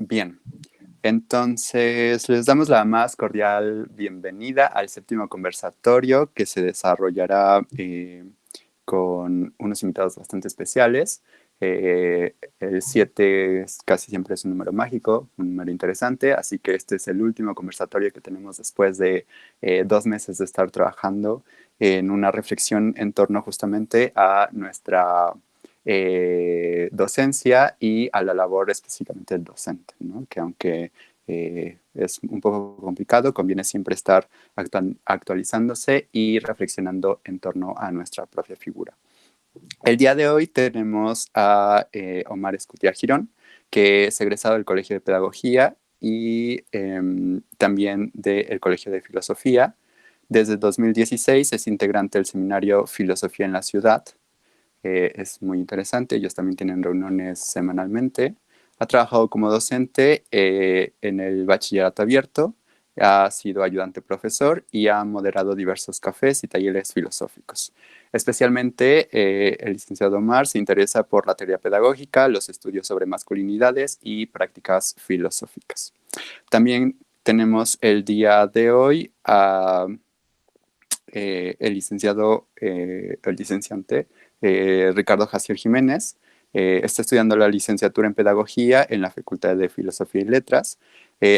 Bien, entonces les damos la más cordial bienvenida al séptimo conversatorio que se desarrollará con unos invitados bastante especiales. El 7 casi siempre es un número mágico, un número interesante, así que este es el último conversatorio que tenemos después de 2 meses de estar trabajando en una reflexión en torno justamente a nuestra docencia y a la labor específicamente del docente, ¿no? Que aunque es un poco complicado, conviene siempre estar actualizándose y reflexionando en torno a nuestra propia figura. El día de hoy tenemos a Omar Escutia Girón, que es egresado del Colegio de Pedagogía y también del Colegio de Filosofía. Desde 2016 es integrante del seminario Filosofía en la Ciudad. Es muy interesante, ellos también tienen reuniones semanalmente. Ha trabajado como docente en el bachillerato abierto, ha sido ayudante profesor y ha moderado diversos cafés y talleres filosóficos. Especialmente el licenciado Omar se interesa por la teoría pedagógica, los estudios sobre masculinidades y prácticas filosóficas. También tenemos el día de hoy a el licenciante Ricardo Jaciel Jiménez. Está estudiando la licenciatura en Pedagogía en la Facultad de Filosofía y Letras.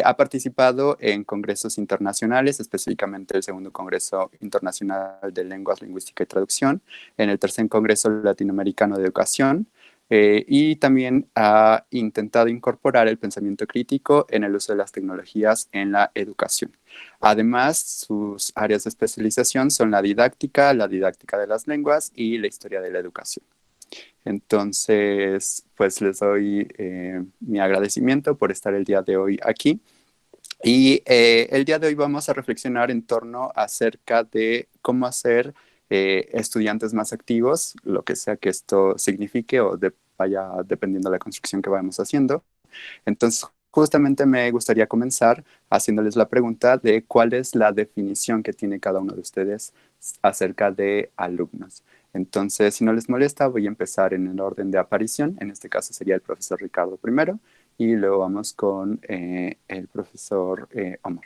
Ha participado en congresos internacionales, específicamente el segundo Congreso Internacional de Lenguas, Lingüística y Traducción, en el tercer Congreso Latinoamericano de Educación, y también ha intentado incorporar el pensamiento crítico en el uso de las tecnologías en la educación. Además, sus áreas de especialización son la didáctica de las lenguas y la historia de la educación. Entonces, pues les doy mi agradecimiento por estar el día de hoy aquí. Y el día de hoy vamos a reflexionar en torno acerca de cómo hacer estudiantes más activos, lo que sea que esto signifique o vaya dependiendo de la construcción que vayamos haciendo. Entonces, justamente me gustaría comenzar haciéndoles la pregunta de cuál es la definición que tiene cada uno de ustedes acerca de alumnos. Entonces, si no les molesta, voy a empezar en el orden de aparición. En este caso sería el profesor Ricardo primero y luego vamos con el profesor Omar.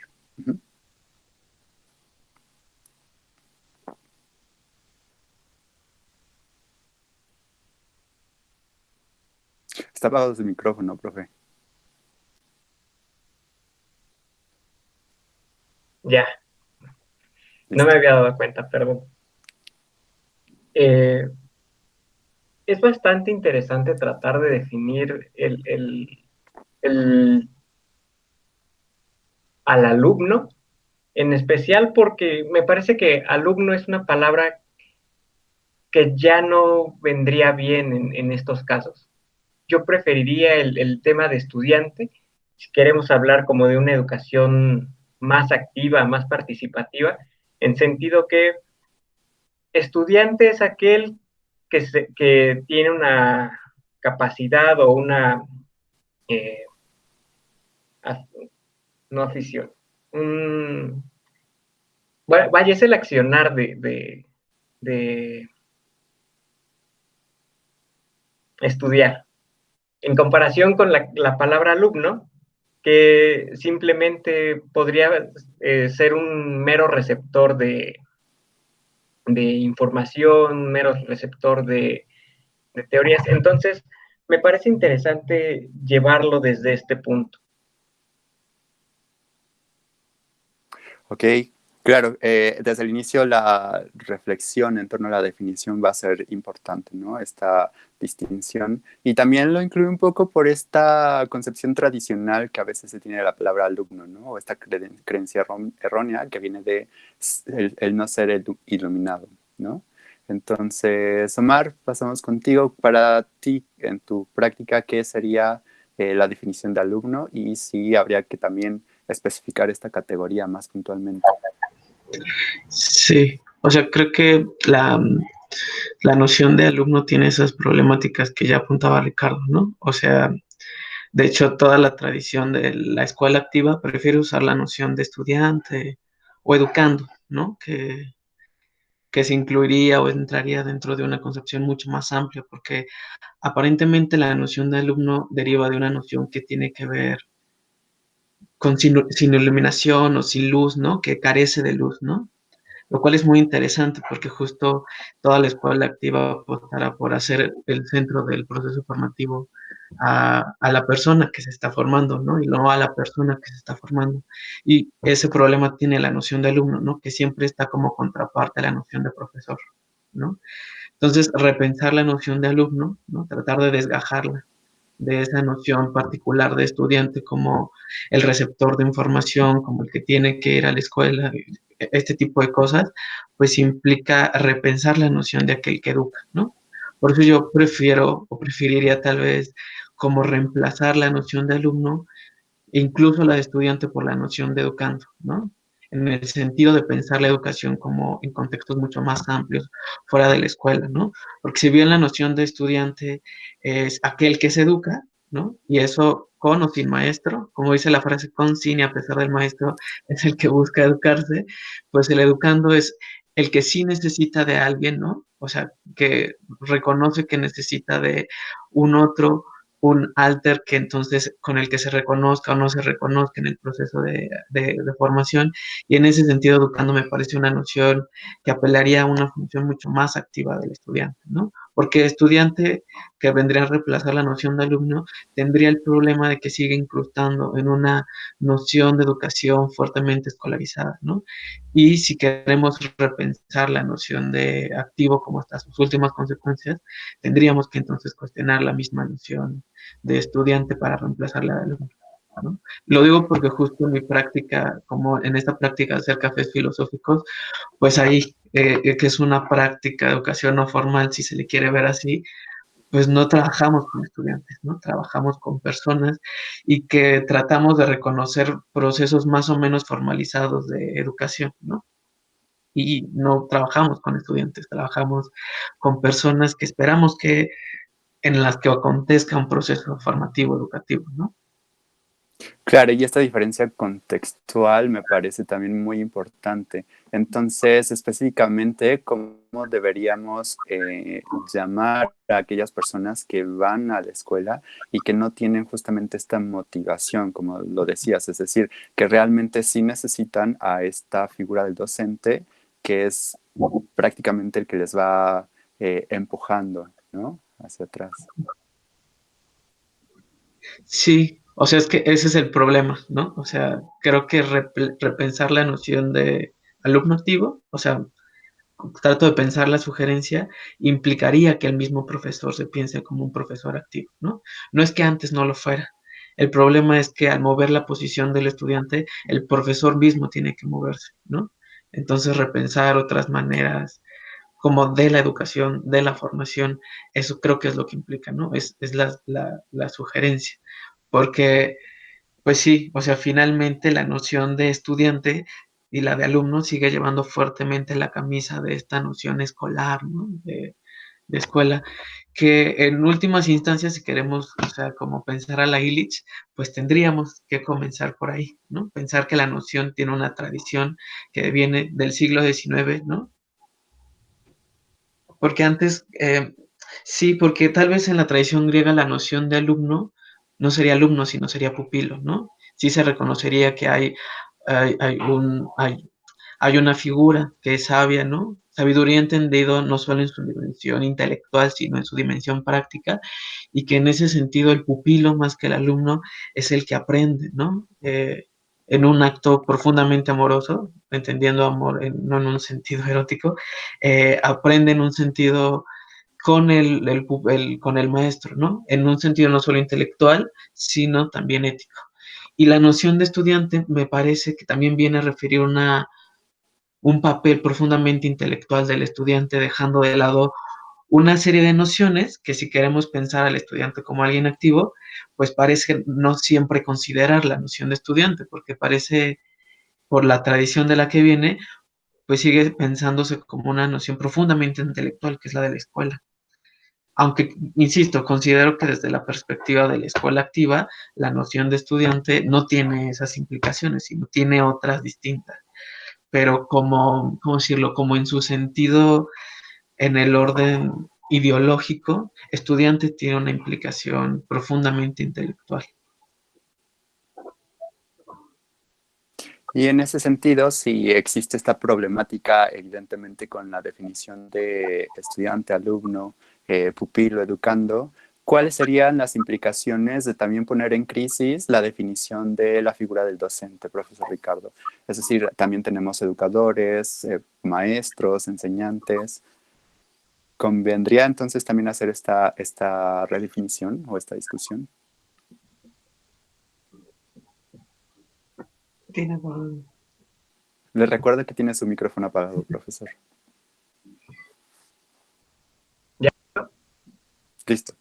Está apagado su micrófono, profe. Ya, no me Listo. había dado cuenta, perdón. Es bastante interesante tratar de definir el- al alumno, en especial porque me parece que alumno es una palabra que ya no vendría bien en estos casos. Yo preferiría el tema de estudiante, si queremos hablar como de una educación más activa, más participativa, en sentido que estudiante es aquel que tiene una capacidad o una, eh, no afición, vaya, es el accionar de estudiar, en comparación con la palabra alumno, que simplemente podría ser un mero receptor de información, un mero receptor de teorías. Entonces, me parece interesante llevarlo desde este punto. Ok, claro, desde el inicio la reflexión en torno a la definición va a ser importante, ¿no? Esta distinción. Y también lo incluye un poco por esta concepción tradicional que a veces se tiene de la palabra alumno, ¿no? O esta creencia errónea que viene de el no ser iluminado, ¿no? Entonces, Omar, pasamos contigo. Para ti, en tu práctica, ¿qué sería la definición de alumno? Y si habría que también especificar esta categoría más puntualmente. Sí, o sea, creo que la noción de alumno tiene esas problemáticas que ya apuntaba Ricardo, ¿no? O sea, de hecho, toda la tradición de la escuela activa prefiere usar la noción de estudiante o educando, ¿no? Que se incluiría o entraría dentro de una concepción mucho más amplia, porque aparentemente la noción de alumno deriva de una noción que tiene que ver sin iluminación o sin luz, ¿no? Que carece de luz, ¿no? Lo cual es muy interesante porque justo toda la escuela activa apostará por hacer el centro del proceso formativo a la persona que se está formando, ¿no? Y no a la persona que se está formando. Y ese problema tiene la noción de alumno, ¿no? Que siempre está como contraparte a la noción de profesor, ¿no? Entonces, repensar la noción de alumno, ¿no? Tratar de desgajarla de esa noción particular de estudiante como el receptor de información, como el que tiene que ir a la escuela, este tipo de cosas, pues implica repensar la noción de aquel que educa, ¿no? Por eso yo prefiero o preferiría tal vez como reemplazar la noción de alumno e incluso la de estudiante por la noción de educando, ¿no? En el sentido de pensar la educación como en contextos mucho más amplios, fuera de la escuela, ¿no? Porque si bien la noción de estudiante es aquel que se educa, ¿no? Y eso con o sin maestro, como dice la frase, con, sin y a pesar del maestro, es el que busca educarse, pues el educando es el que sí necesita de alguien, ¿no? O sea, que reconoce que necesita de un otro, un alter que entonces con el que se reconozca o no se reconozca en el proceso de formación. Y en ese sentido, educando me parece una noción que apelaría a una función mucho más activa del estudiante, ¿no? Porque estudiante que vendría a reemplazar la noción de alumno tendría el problema de que sigue incrustando en una noción de educación fuertemente escolarizada, ¿no? Y si queremos repensar la noción de activo como hasta sus últimas consecuencias, tendríamos que entonces cuestionar la misma noción de estudiante para reemplazarla de alumno, ¿no? Lo digo porque justo en mi práctica, como en esta práctica de hacer cafés filosóficos, pues ahí, que es una práctica de educación no formal, si se le quiere ver así, pues no trabajamos con estudiantes, ¿no? Trabajamos con personas y que tratamos de reconocer procesos más o menos formalizados de educación, ¿no? Y no trabajamos con estudiantes, trabajamos con personas que esperamos que en las que acontezca un proceso formativo, educativo, ¿no? Claro, y esta diferencia contextual me parece también muy importante. Entonces, específicamente, ¿cómo deberíamos llamar a aquellas personas que van a la escuela y que no tienen justamente esta motivación, como lo decías? Es decir, que realmente sí necesitan a esta figura del docente, que es prácticamente el que les va empujando, ¿no? Hacia atrás. Sí, o sea, es que ese es el problema, ¿no? O sea, creo que repensar la noción de alumno activo, o sea, trato de pensar la sugerencia, implicaría que el mismo profesor se piense como un profesor activo, ¿no? No es que antes no lo fuera. El problema es que al mover la posición del estudiante, el profesor mismo tiene que moverse, ¿no? Entonces, repensar otras maneras como de la educación, de la formación, eso creo que es lo que implica, ¿no? Es la sugerencia, porque, pues sí, o sea, finalmente la noción de estudiante y la de alumno sigue llevando fuertemente la camisa de esta noción escolar, ¿no? De escuela, que en últimas instancias, si queremos, o sea, como pensar a la Illich, pues tendríamos que comenzar por ahí, ¿no? Pensar que la noción tiene una tradición que viene del siglo XIX, ¿no? Porque antes, sí, porque tal vez en la tradición griega la noción de alumno no sería alumno, sino sería pupilo, ¿no? Sí se reconocería que hay, hay un, hay, hay una figura que es sabia, ¿no? Sabiduría entendido no solo en su dimensión intelectual, sino en su dimensión práctica, y que en ese sentido el pupilo, más que el alumno, es el que aprende, ¿no? En un acto profundamente amoroso, entendiendo amor no en un sentido erótico, aprende en un sentido con con el maestro, ¿no? En un sentido no solo intelectual, sino también ético. Y la noción de estudiante me parece que también viene a referir un papel profundamente intelectual del estudiante, dejando de lado una serie de nociones que si queremos pensar al estudiante como alguien activo, pues parece no siempre considerar la noción de estudiante, porque parece, por la tradición de la que viene, pues sigue pensándose como una noción profundamente intelectual, que es la de la escuela. Aunque, insisto, considero que desde la perspectiva de la escuela activa, la noción de estudiante no tiene esas implicaciones, sino tiene otras distintas. Pero como, ¿cómo decirlo? Como en su sentido, en el orden ideológico, estudiante tiene una implicación profundamente intelectual. Y en ese sentido, si existe esta problemática, evidentemente, con la definición de estudiante, alumno, pupilo, educando, ¿cuáles serían las implicaciones de también poner en crisis la definición de la figura del docente, profesor Ricardo? Es decir, también tenemos educadores, maestros, enseñantes. ¿Convendría entonces también hacer esta redefinición o esta discusión? Le recuerdo que tiene su micrófono apagado, profesor. ¿Ya? Listo.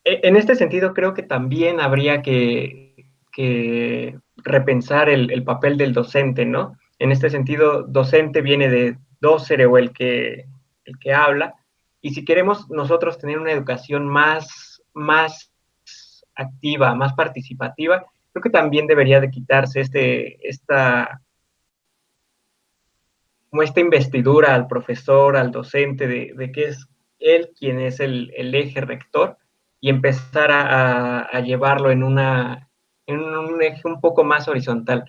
En este sentido, creo que también habría que repensar el papel del docente, ¿no? En este sentido, docente viene de docere o el que habla, y si queremos nosotros tener una educación más activa, más participativa, creo que también debería de quitarse como esta investidura al profesor, al docente, de que es él quien es el eje rector, y empezar a llevarlo en un eje un poco más horizontal.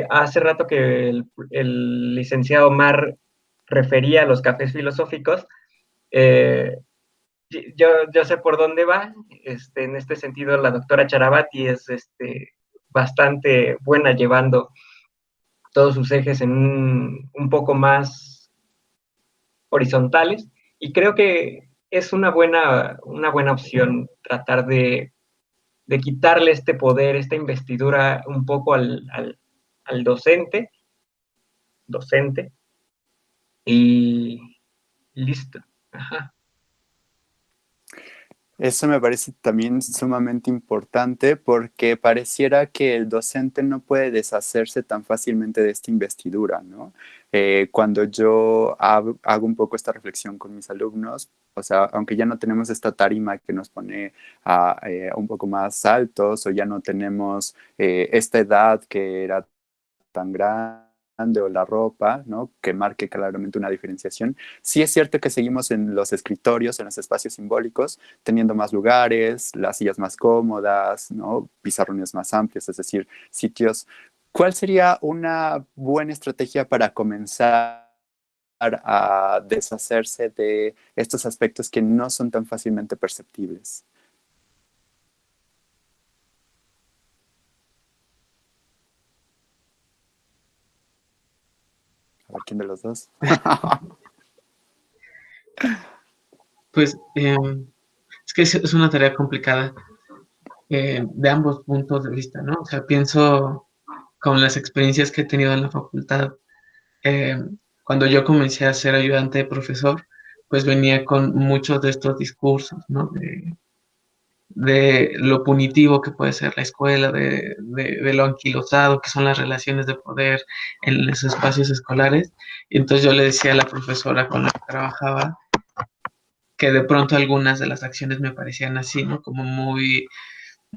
Hace rato que el licenciado Mar refería a los cafés filosóficos. eh, yo sé por dónde va. En este sentido, la doctora Charabati es bastante buena llevando todos sus ejes en un poco más horizontales, y creo que es una buena opción tratar de quitarle este poder, esta investidura un poco al docente, y listo. Ajá. Eso me parece también sumamente importante porque pareciera que el docente no puede deshacerse tan fácilmente de esta investidura, ¿no? Cuando yo hago un poco esta reflexión con mis alumnos, o sea, aunque ya no tenemos esta tarima que nos pone un poco más altos o ya no tenemos esta edad que era tan grande o la ropa, ¿no? Que marque claramente una diferenciación. Sí es cierto que seguimos en los escritorios, en los espacios simbólicos, teniendo más lugares, las sillas más cómodas, ¿no? Pizarrones más amplios, es decir, sitios. ¿Cuál sería una buena estrategia para comenzar a deshacerse de estos aspectos que no son tan fácilmente perceptibles? A ver, ¿quién de los dos? Pues es que es una tarea complicada de ambos puntos de vista, ¿no? O sea, pienso con las experiencias que he tenido en la facultad. eh, Cuando yo comencé a ser ayudante de profesor, pues venía con muchos de estos discursos, ¿no? De lo punitivo que puede ser la escuela, de lo anquilosado que son las relaciones de poder en los espacios escolares. Y entonces yo le decía a la profesora con la que trabajaba que de pronto algunas de las acciones me parecían así, ¿no? Como muy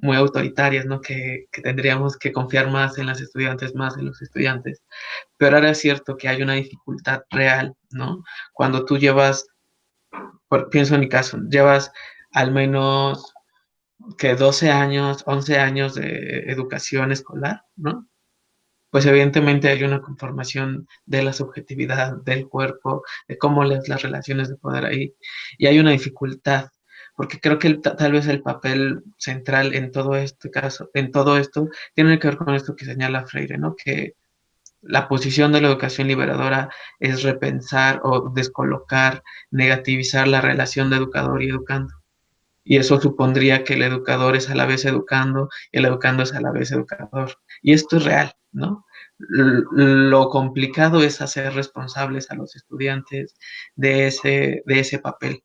autoritarias, ¿no? Que tendríamos que confiar más en las estudiantes, más en los estudiantes. Pero ahora es cierto que hay una dificultad real, ¿no? Cuando tú llevas, pienso en mi caso, llevas al menos que 12 años, 11 años de educación escolar, ¿no? Pues evidentemente hay una conformación de la subjetividad del cuerpo, de cómo lees las relaciones de poder ahí, y hay una dificultad, porque creo que tal vez el papel central en todo este caso, en todo esto, tiene que ver con esto que señala Freire, ¿no? Que la posición de la educación liberadora es repensar o descolocar, negativizar la relación de educador y educando. Y eso supondría que el educador es a la vez educando y el educando es a la vez educador. Y esto es real, ¿no? Lo complicado es hacer responsables a los estudiantes de ese papel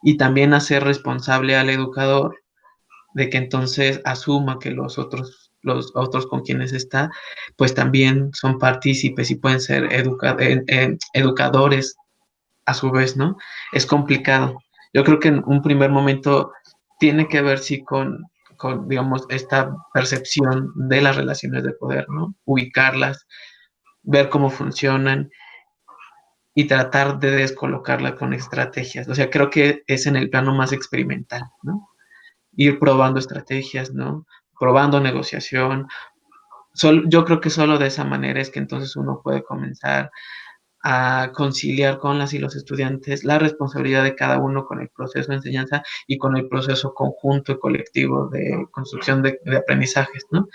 y también hacer responsable al educador de que entonces asuma que los otros con quienes está, pues también son partícipes y pueden ser educadores a su vez, ¿no? Es complicado. Yo creo que en un primer momento tiene que ver, sí, digamos, esta percepción de las relaciones de poder, ¿no? Ubicarlas, ver cómo funcionan y tratar de descolocarla con estrategias. O sea, creo que es en el plano más experimental, ¿no? ir probando estrategias, ¿no? Probando negociación. Yo creo que solo de esa manera es que entonces uno puede comenzar a conciliar con las y los estudiantes la responsabilidad de cada uno con el proceso de enseñanza y con el proceso conjunto y colectivo de construcción de aprendizajes, ¿no?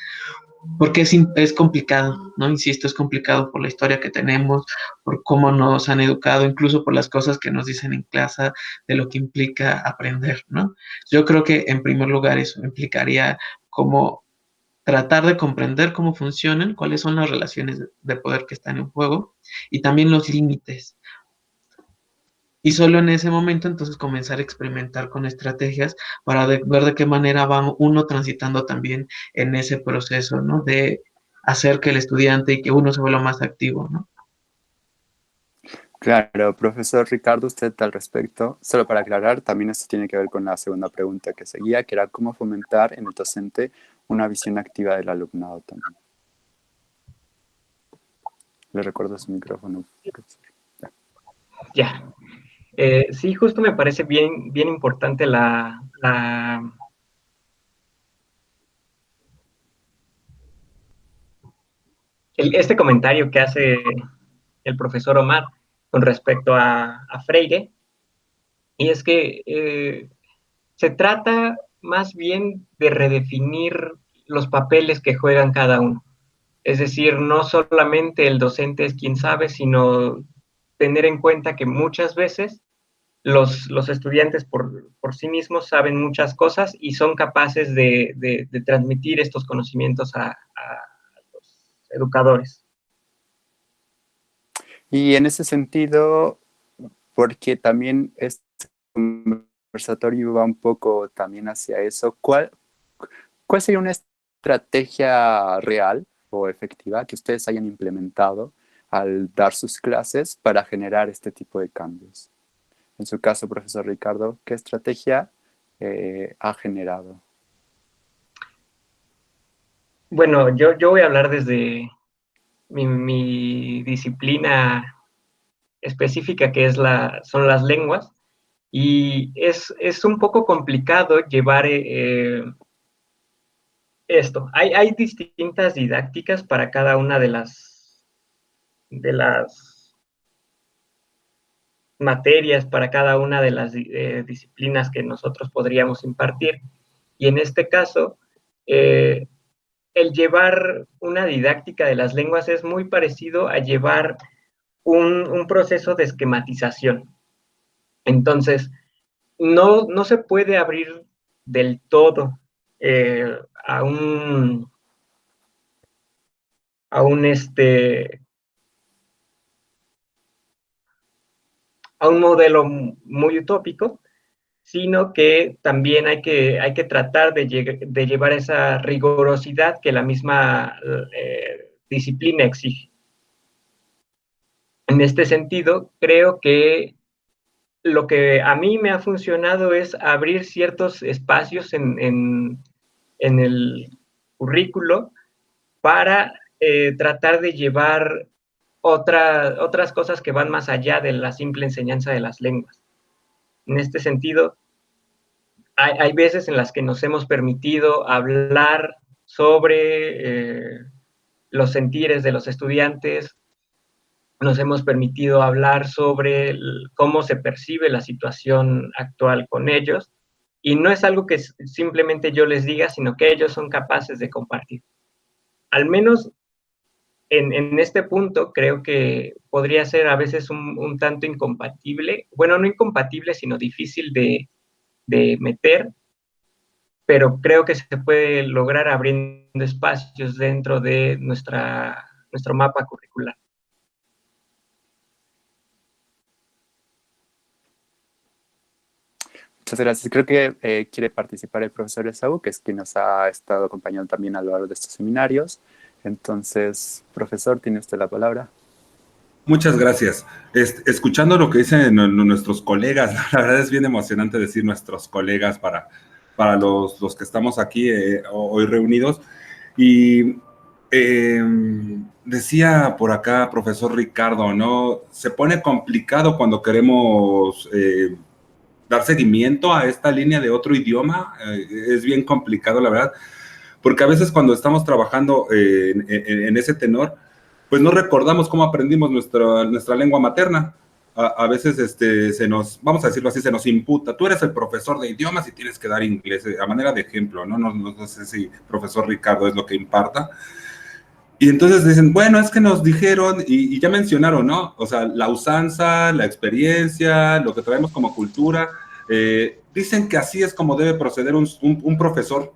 Porque es complicado, ¿no? Insisto, es complicado por la historia que tenemos, por cómo nos han educado, incluso por las cosas que nos dicen en clase, de lo que implica aprender, ¿no? Yo creo que en primer lugar eso implicaría como tratar de comprender cómo funcionan, cuáles son las relaciones de poder que están en juego y también los límites. Y solo en ese momento entonces comenzar a experimentar con estrategias para ver de qué manera va uno transitando también en ese proceso, ¿no? De hacer que el estudiante y que uno se vuelva más activo, ¿no? Claro, profesor Ricardo, usted al respecto, solo para aclarar, también esto tiene que ver con la segunda pregunta que seguía, que era cómo fomentar en el docente una visión activa del alumnado también. Le recuerdo su micrófono, profesor. Ya. Sí, justo me parece bien, bien importante este comentario que hace el profesor Omar con respecto a Freire, y es que se trata más bien de redefinir los papeles que juegan cada uno. Es decir, no solamente el docente es quien sabe, sino tener en cuenta que muchas veces los estudiantes por sí mismos saben muchas cosas y son capaces de transmitir estos conocimientos a los educadores. Y en ese sentido, porque también este conversatorio va un poco también hacia eso, ¿cuál sería una estrategia real o efectiva que ustedes hayan implementado al dar sus clases para generar este tipo de cambios? En su caso, profesor Ricardo, ¿qué estrategia ha generado? Bueno, yo voy a hablar desde mi disciplina específica, que son las lenguas, y es un poco complicado llevar esto. Hay distintas didácticas para cada una de las materias, para cada una de las disciplinas que nosotros podríamos impartir. Y en este caso, el llevar una didáctica de las lenguas es muy parecido a llevar un proceso de esquematización. Entonces, no se puede abrir del todo eh, a un a un a un modelo muy utópico, sino que también hay que tratar de llevar esa rigurosidad que la misma disciplina exige. En este sentido, creo que lo que a mí me ha funcionado es abrir ciertos espacios en el currículo para tratar de llevar otras cosas que van más allá de la simple enseñanza de las lenguas. En este sentido, hay veces en las que nos hemos permitido hablar sobre los sentires de los estudiantes, nos hemos permitido hablar sobre cómo se percibe la situación actual con ellos, y no es algo que simplemente yo les diga, sino que ellos son capaces de compartir. Al menos en este punto creo que podría ser a veces un tanto incompatible, bueno, no incompatible, sino difícil de meter, pero creo que se puede lograr abriendo espacios dentro de nuestro mapa curricular. Muchas gracias. Creo que quiere participar el profesor Esaú, que es quien nos ha estado acompañando también a lo largo de estos seminarios. Entonces, profesor, tiene usted la palabra. Muchas gracias. Escuchando lo que dicen nuestros colegas, la verdad es bien emocionante decir nuestros colegas para los que estamos aquí hoy reunidos. Y decía por acá, profesor Ricardo, ¿no? Se pone complicado cuando queremos dar seguimiento a esta línea de otro idioma. Es bien complicado, la verdad, porque a veces cuando estamos trabajando en ese tenor, pues no recordamos cómo aprendimos nuestra lengua materna. A veces se nos, vamos a decirlo así, se nos imputa. Tú eres el profesor de idiomas y tienes que dar inglés, a manera de ejemplo, ¿no? No sé si profesor Ricardo es lo que imparta. Y entonces dicen, bueno, es que nos dijeron, y ya mencionaron, ¿no? O sea, la usanza, la experiencia, lo que traemos como cultura, dicen que así es como debe proceder un profesor,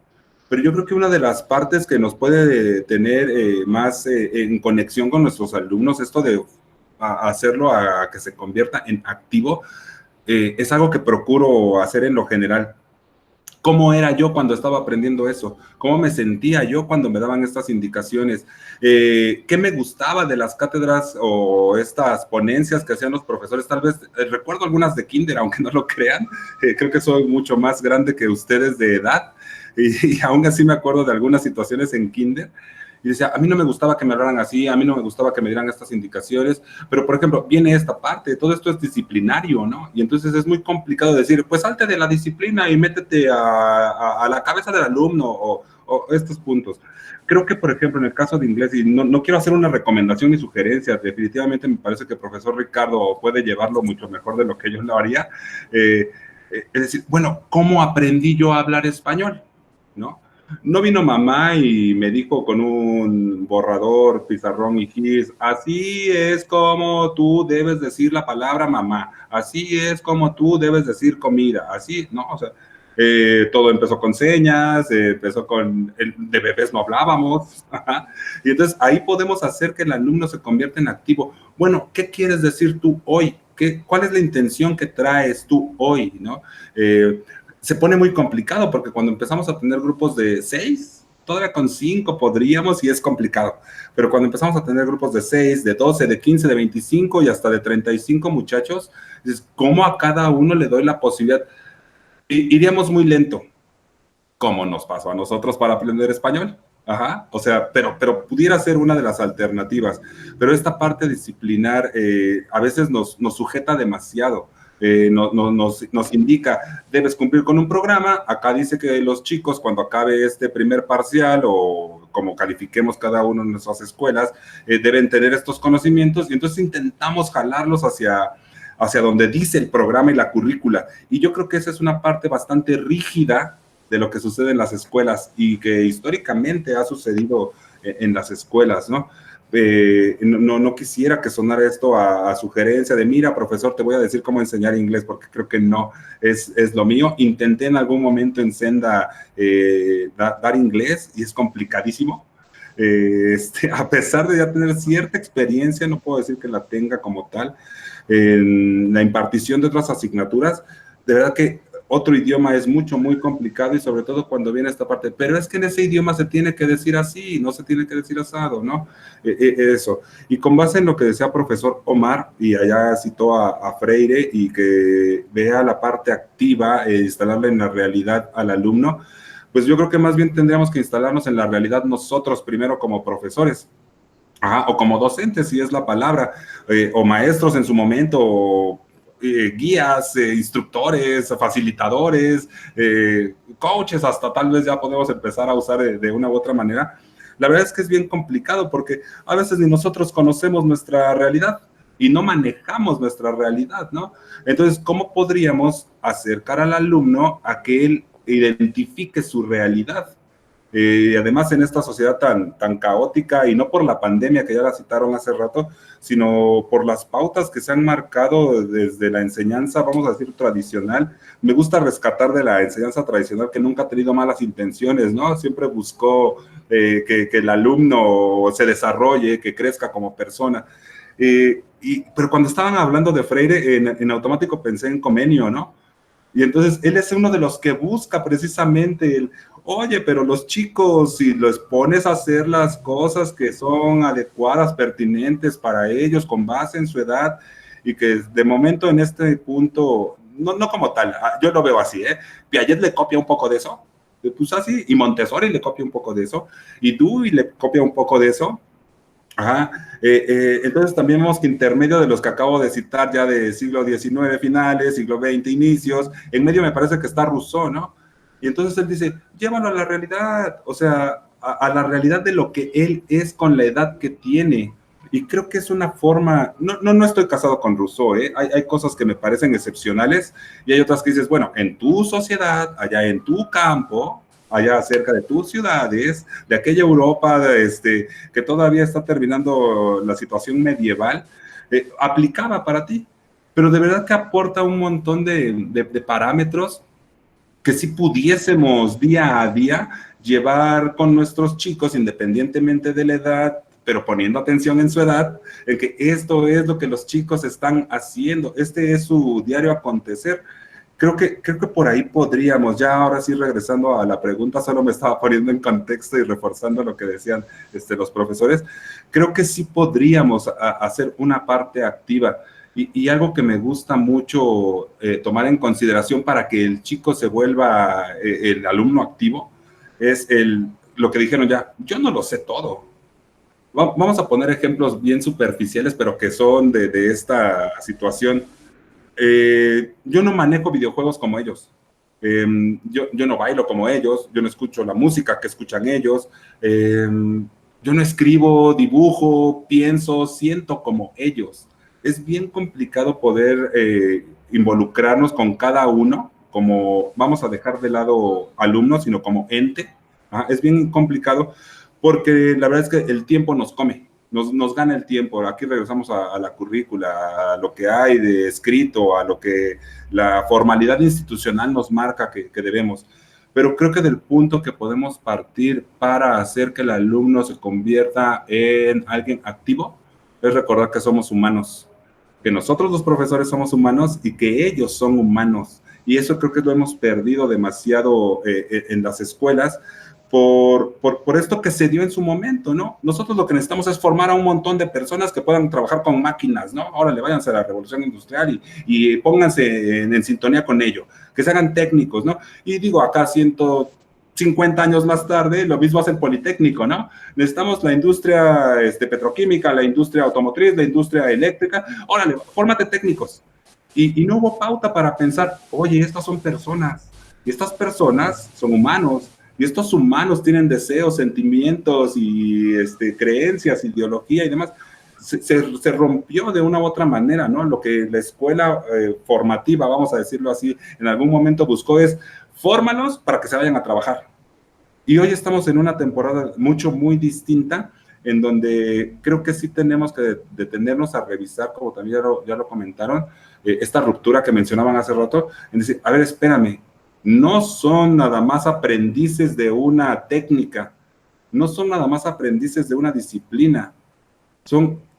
pero yo creo que una de las partes que nos puede tener más en conexión con nuestros alumnos, esto de hacerlo a que se convierta en activo, es algo que procuro hacer en lo general. ¿Cómo era yo cuando estaba aprendiendo eso? ¿Cómo me sentía yo cuando me daban estas indicaciones? ¿Qué me gustaba de las cátedras o estas ponencias que hacían los profesores? Tal vez recuerdo algunas de kinder, aunque no lo crean. Creo que soy mucho más grande que ustedes de edad y aún así me acuerdo de algunas situaciones en kinder. Y decía, a mí no me gustaba que me hablaran así, a mí no me gustaba que me dieran estas indicaciones, pero por ejemplo, viene esta parte, todo esto es disciplinario, ¿no? Y entonces es muy complicado decir, pues salte de la disciplina y métete a la cabeza del alumno o estos puntos. Creo que, por ejemplo, en el caso de inglés, y no quiero hacer una recomendación ni sugerencia, definitivamente me parece que el profesor Ricardo puede llevarlo mucho mejor de lo que yo lo haría. Es decir, bueno, ¿cómo aprendí yo a hablar español? ¿No? No vino mamá y me dijo con un borrador, pizarrón y gis, así es como tú debes decir la palabra mamá, así es como tú debes decir comida, así, ¿no? O sea, todo empezó con señas, empezó con, de bebés no hablábamos, ajá. Y entonces ahí podemos hacer que el alumno se convierta en activo. Bueno, ¿qué quieres decir tú hoy? ¿Cuál es la intención que traes tú hoy, ¿no? Se pone muy complicado porque cuando empezamos a tener grupos de 6, todavía con 5 podríamos y es complicado, pero cuando empezamos a tener grupos de 6, de 12, de 15, de 25 y hasta de 35 muchachos, dices, ¿cómo a cada uno le doy la posibilidad? Iríamos muy lento, como nos pasó a nosotros para aprender español. Ajá, o sea, pero pudiera ser una de las alternativas, pero esta parte disciplinar a veces nos sujeta demasiado. Nos indica, debes cumplir con un programa. Acá dice que los chicos, cuando acabe este primer parcial o como califiquemos cada uno en nuestras escuelas, deben tener estos conocimientos y entonces intentamos jalarlos hacia donde dice el programa y la currícula. Y yo creo que esa es una parte bastante rígida de lo que sucede en las escuelas y que históricamente ha sucedido en las escuelas, ¿no? No quisiera que sonara esto a sugerencia de, mira, profesor, te voy a decir cómo enseñar inglés, porque creo que no es lo mío. Intenté en algún momento en Senda dar inglés y es complicadísimo. A pesar de ya tener cierta experiencia, no puedo decir que la tenga como tal, en la impartición de otras asignaturas, de verdad que otro idioma es muy complicado y sobre todo cuando viene esta parte, pero es que en ese idioma se tiene que decir así, no se tiene que decir asado, ¿no? Eso. Y con base en lo que decía profesor Omar, y allá citó a Freire, y que vea la parte activa e instalarla en la realidad al alumno, pues yo creo que más bien tendríamos que instalarnos en la realidad nosotros primero como profesores. Ajá, o como docentes, si es la palabra, o maestros en su momento, o guías, instructores, facilitadores, coaches, hasta tal vez ya podemos empezar a usar de una u otra manera. La verdad es que es bien complicado porque a veces ni nosotros conocemos nuestra realidad y no manejamos nuestra realidad, ¿no? Entonces, ¿cómo podríamos acercar al alumno a que él identifique su realidad? Además en esta sociedad tan caótica, y no por la pandemia que ya la citaron hace rato, sino por las pautas que se han marcado desde la enseñanza, vamos a decir, tradicional. Me gusta rescatar de la enseñanza tradicional que nunca ha tenido malas intenciones, ¿no? Siempre buscó que el alumno se desarrolle, que crezca como persona. Pero cuando estaban hablando de Freire, en automático pensé en Comenio, ¿no? Y entonces él es uno de los que busca precisamente el, oye, pero los chicos, si los pones a hacer las cosas que son adecuadas, pertinentes para ellos, con base en su edad, y que de momento en este punto, no como tal, yo lo veo así, Piaget le copia un poco de eso, pues así, y Montessori le copia un poco de eso, y Dewey le copia un poco de eso. Ajá. Entonces también vemos que intermedio de los que acabo de citar ya de siglo XIX finales, siglo XX inicios, en medio me parece que está Rousseau, ¿no? Y entonces él dice, llévalo a la realidad, o sea, a la realidad de lo que él es con la edad que tiene. Y creo que es una forma, no estoy casado con Rousseau, ¿eh? Hay cosas que me parecen excepcionales y hay otras que dices, bueno, en tu sociedad, allá en tu campo, allá cerca de tus ciudades, de aquella Europa que todavía está terminando la situación medieval, aplicaba para ti. Pero de verdad que aporta un montón de parámetros que si pudiésemos día a día llevar con nuestros chicos, independientemente de la edad, pero poniendo atención en su edad, en que esto es lo que los chicos están haciendo, este es su diario acontecer. Creo que por ahí podríamos, ya ahora sí regresando a la pregunta, solo me estaba poniendo en contexto y reforzando lo que decían los profesores, creo que sí podríamos hacer una parte activa. Y algo que me gusta mucho tomar en consideración para que el chico se vuelva el alumno activo es lo que dijeron ya, yo no lo sé todo. Vamos a poner ejemplos bien superficiales, pero que son de esta situación. Yo no manejo videojuegos como ellos. Yo no bailo como ellos, yo no escucho la música que escuchan ellos, yo no escribo, dibujo, pienso, siento como ellos. Es bien complicado poder involucrarnos con cada uno, como vamos a dejar de lado alumnos, sino como ente. Es bien complicado porque la verdad es que el tiempo nos come. Nos gana el tiempo. Aquí regresamos a la currícula, a lo que hay de escrito, a lo que la formalidad institucional nos marca que debemos. Pero creo que del punto que podemos partir para hacer que el alumno se convierta en alguien activo es recordar que somos humanos, que nosotros los profesores somos humanos y que ellos son humanos. Y eso creo que lo hemos perdido demasiado en las escuelas por esto que se dio en su momento, ¿no? Nosotros lo que necesitamos es formar a un montón de personas que puedan trabajar con máquinas, ¿no? Órale, váyanse a la revolución industrial y pónganse en sintonía con ello, que se hagan técnicos, ¿no? Y digo, acá 150 años más tarde, lo mismo hace el Politécnico, ¿no? Necesitamos la industria petroquímica, la industria automotriz, la industria eléctrica, órale, fórmate técnicos. Y no hubo pauta para pensar, oye, estas son personas, y estas personas son humanos, y estos humanos tienen deseos, sentimientos y creencias, ideología y demás. Se rompió de una u otra manera, ¿no? Lo que la escuela formativa, vamos a decirlo así, en algún momento buscó es, fórmalos para que se vayan a trabajar. Y hoy estamos en una temporada muy distinta, en donde creo que sí tenemos que detenernos a revisar, como también ya lo comentaron, esta ruptura que mencionaban hace rato, en decir, a ver, espérame, no son nada más aprendices de una técnica, no son nada más aprendices de una disciplina,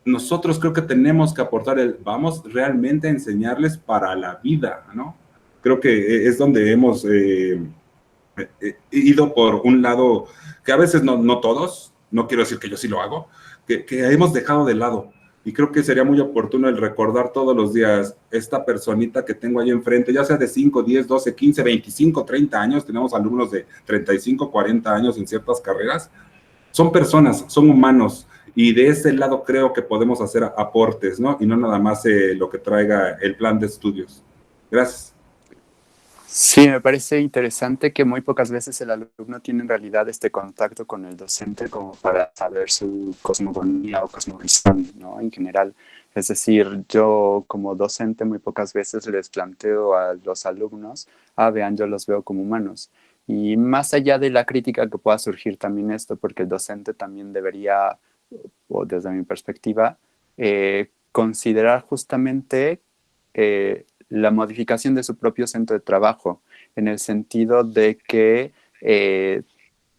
nosotros creo que tenemos que aportar vamos realmente a enseñarles para la vida, ¿no? Creo que es donde hemos ido por un lado que a veces no todos, no quiero decir que yo sí lo hago, que hemos dejado de lado. Y creo que sería muy oportuno el recordar todos los días esta personita que tengo ahí enfrente, ya sea de 5, 10, 12, 15, 25, 30 años, tenemos alumnos de 35, 40 años en ciertas carreras, son personas, son humanos, y de ese lado creo que podemos hacer aportes, ¿no? Y no nada más lo que traiga el plan de estudios. Gracias. Sí, me parece interesante que muy pocas veces el alumno tiene en realidad este contacto con el docente como para saber su cosmogonía o cosmovisión, ¿no? En general. Es decir, yo como docente muy pocas veces les planteo a los alumnos, vean, yo los veo como humanos. Y más allá de la crítica que pueda surgir también esto, porque el docente también debería, o desde mi perspectiva, considerar justamente la modificación de su propio centro de trabajo, en el sentido de que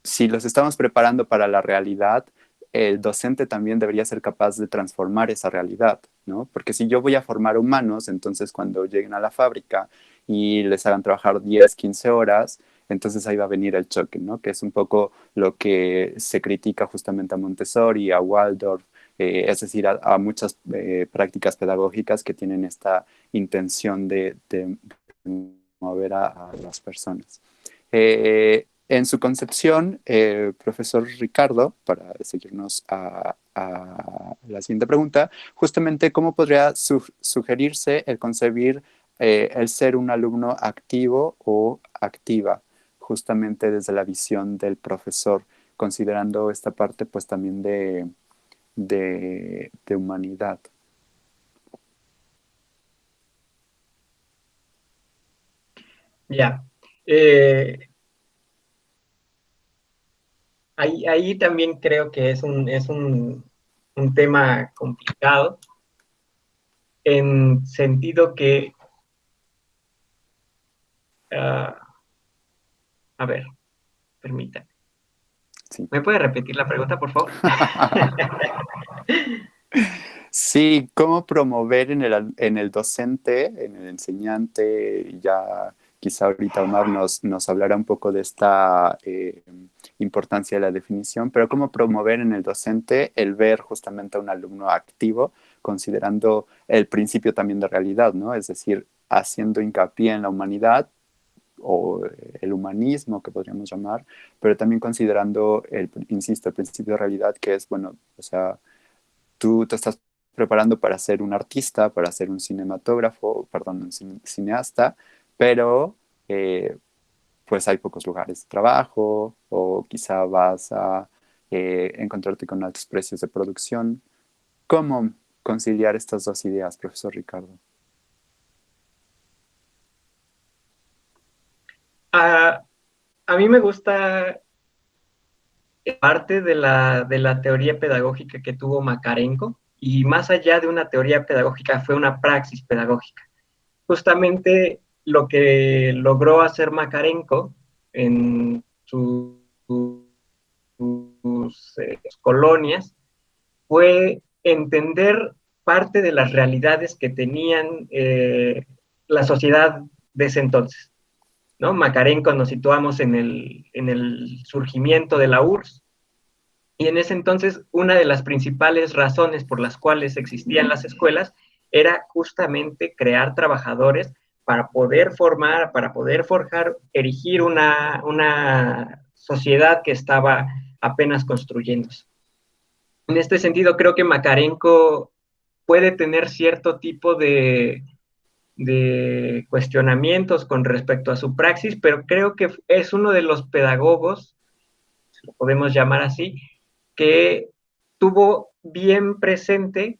si los estamos preparando para la realidad, el docente también debería ser capaz de transformar esa realidad, ¿no? Porque si yo voy a formar humanos, entonces cuando lleguen a la fábrica y les hagan trabajar 10, 15 horas, entonces ahí va a venir el choque, ¿no? Que es un poco lo que se critica justamente a Montessori, a Waldorf, es decir, a muchas prácticas pedagógicas que tienen esta intención de mover a las personas. en su concepción, profesor Ricardo, para seguirnos a la siguiente pregunta, justamente cómo podría sugerirse el concebir el ser un alumno activo o activa, justamente desde la visión del profesor, considerando esta parte pues también de humanidad. Ya. Ahí también creo que es un tema complicado, en sentido que, a ver, permítame. Sí. ¿Me puede repetir la pregunta, por favor? Sí, cómo promover en el docente, en el enseñante, y ya quizá ahorita Omar nos hablará un poco de esta importancia de la definición, pero cómo promover en el docente el ver justamente a un alumno activo, considerando el principio también de realidad, ¿no? Es decir, haciendo hincapié en la humanidad o el humanismo que podríamos llamar, pero también considerando, insisto, el principio de realidad que es, bueno, o sea, tú te estás preparando para ser un artista, para ser un cinematógrafo, perdón, un cineasta, pero pues hay pocos lugares de trabajo o quizá vas a encontrarte con altos precios de producción. ¿Cómo conciliar estas dos ideas, profesor Ricardo? A mí me gusta parte de la teoría pedagógica que tuvo Makarenko, y más allá de una teoría pedagógica fue una praxis pedagógica. Justamente lo que logró hacer Makarenko en sus colonias fue entender parte de las realidades que tenían la sociedad de ese entonces, ¿no? Makarenko nos situamos en el surgimiento de la URSS, y en ese entonces una de las principales razones por las cuales existían las escuelas era justamente crear trabajadores para poder formar, para poder forjar, erigir una sociedad que estaba apenas construyéndose. En este sentido, creo que Makarenko puede tener cierto tipo de cuestionamientos con respecto a su praxis, pero creo que es uno de los pedagogos, lo podemos llamar así, que tuvo bien presente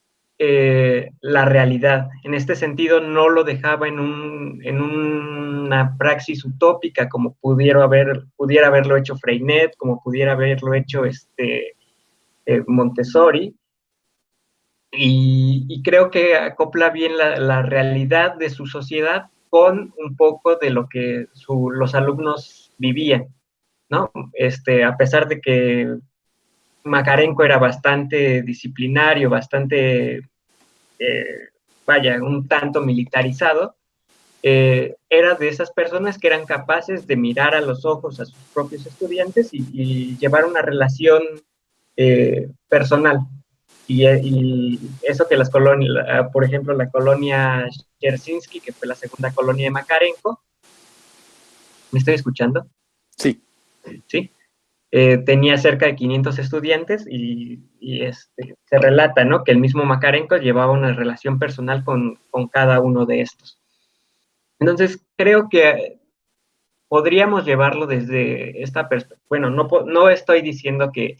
la realidad. En este sentido, no lo dejaba en una praxis utópica como pudiera haberlo hecho Freinet, como pudiera haberlo hecho Montessori, y creo que acopla bien la realidad de su sociedad con un poco de lo que los alumnos vivían, ¿no? A pesar de que Makarenko era bastante disciplinario, bastante, un tanto militarizado, era de esas personas que eran capaces de mirar a los ojos a sus propios estudiantes y llevar una relación personal. Y eso que las colonias, por ejemplo, la colonia Chersinsky, que fue la segunda colonia de Makarenko, ¿me estoy escuchando? Sí. Sí. Tenía cerca de 500 estudiantes y se relata, ¿no?, que el mismo Makarenko llevaba una relación personal con cada uno de estos. Entonces, creo que podríamos llevarlo desde esta perspectiva. Bueno, no estoy diciendo que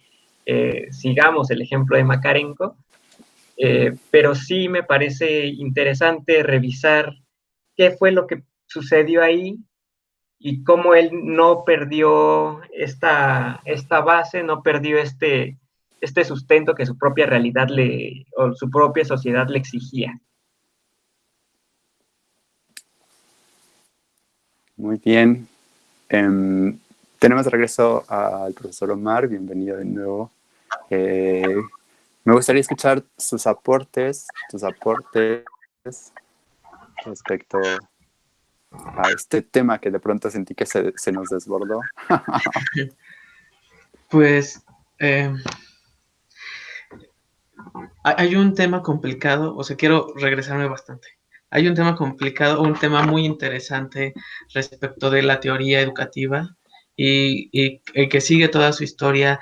sigamos el ejemplo de Makarenko, pero sí me parece interesante revisar qué fue lo que sucedió ahí y cómo él no perdió esta base, no perdió este sustento que su propia realidad o su propia sociedad le exigía. Muy bien. Tenemos de regreso al profesor Omar. Bienvenido de nuevo. Me gustaría escuchar tus aportes respecto a este tema que de pronto sentí que se nos desbordó. Pues hay un tema complicado, o sea, quiero regresarme bastante. Hay un tema complicado, un tema muy interesante respecto de la teoría educativa y el que sigue toda su historia.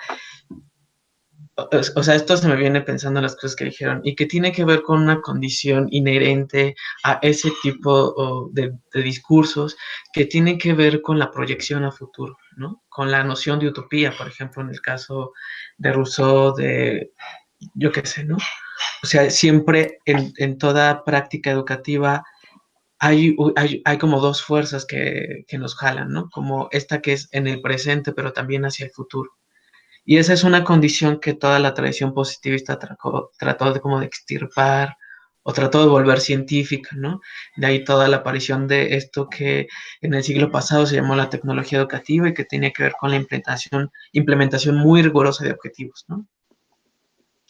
O sea, esto se me viene pensando en las cosas que dijeron, y que tiene que ver con una condición inherente a ese tipo de discursos, que tiene que ver con la proyección a futuro, ¿no? Con la noción de utopía, por ejemplo, en el caso de Rousseau, yo qué sé, ¿no? O sea, siempre en toda práctica educativa hay como dos fuerzas que nos jalan, ¿no? Como esta que es en el presente, pero también hacia el futuro. Y esa es una condición que toda la tradición positivista trató de como de extirpar o trató de volver científica, ¿no? De ahí toda la aparición de esto que en el siglo pasado se llamó la tecnología educativa y que tenía que ver con la implementación muy rigurosa de objetivos, ¿no?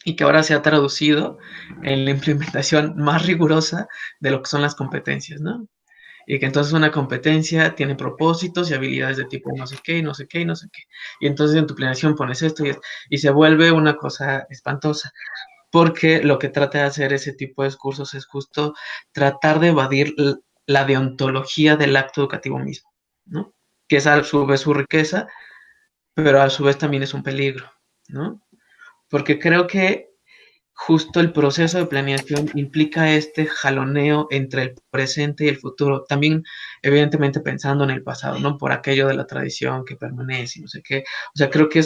Y que ahora se ha traducido en la implementación más rigurosa de lo que son las competencias, ¿no? Y que entonces una competencia tiene propósitos y habilidades de tipo no sé qué, y no sé qué, y no sé qué. Y entonces en tu planeación pones esto y se vuelve una cosa espantosa, porque lo que trata de hacer ese tipo de discursos es justo tratar de evadir la deontología del acto educativo mismo, ¿no? Que es a su vez su riqueza, pero a su vez también es un peligro, ¿no? Porque creo que justo el proceso de planeación implica este jaloneo entre el presente y el futuro, también evidentemente pensando en el pasado, ¿no? Por aquello de la tradición que permanece y no sé qué. O sea, creo que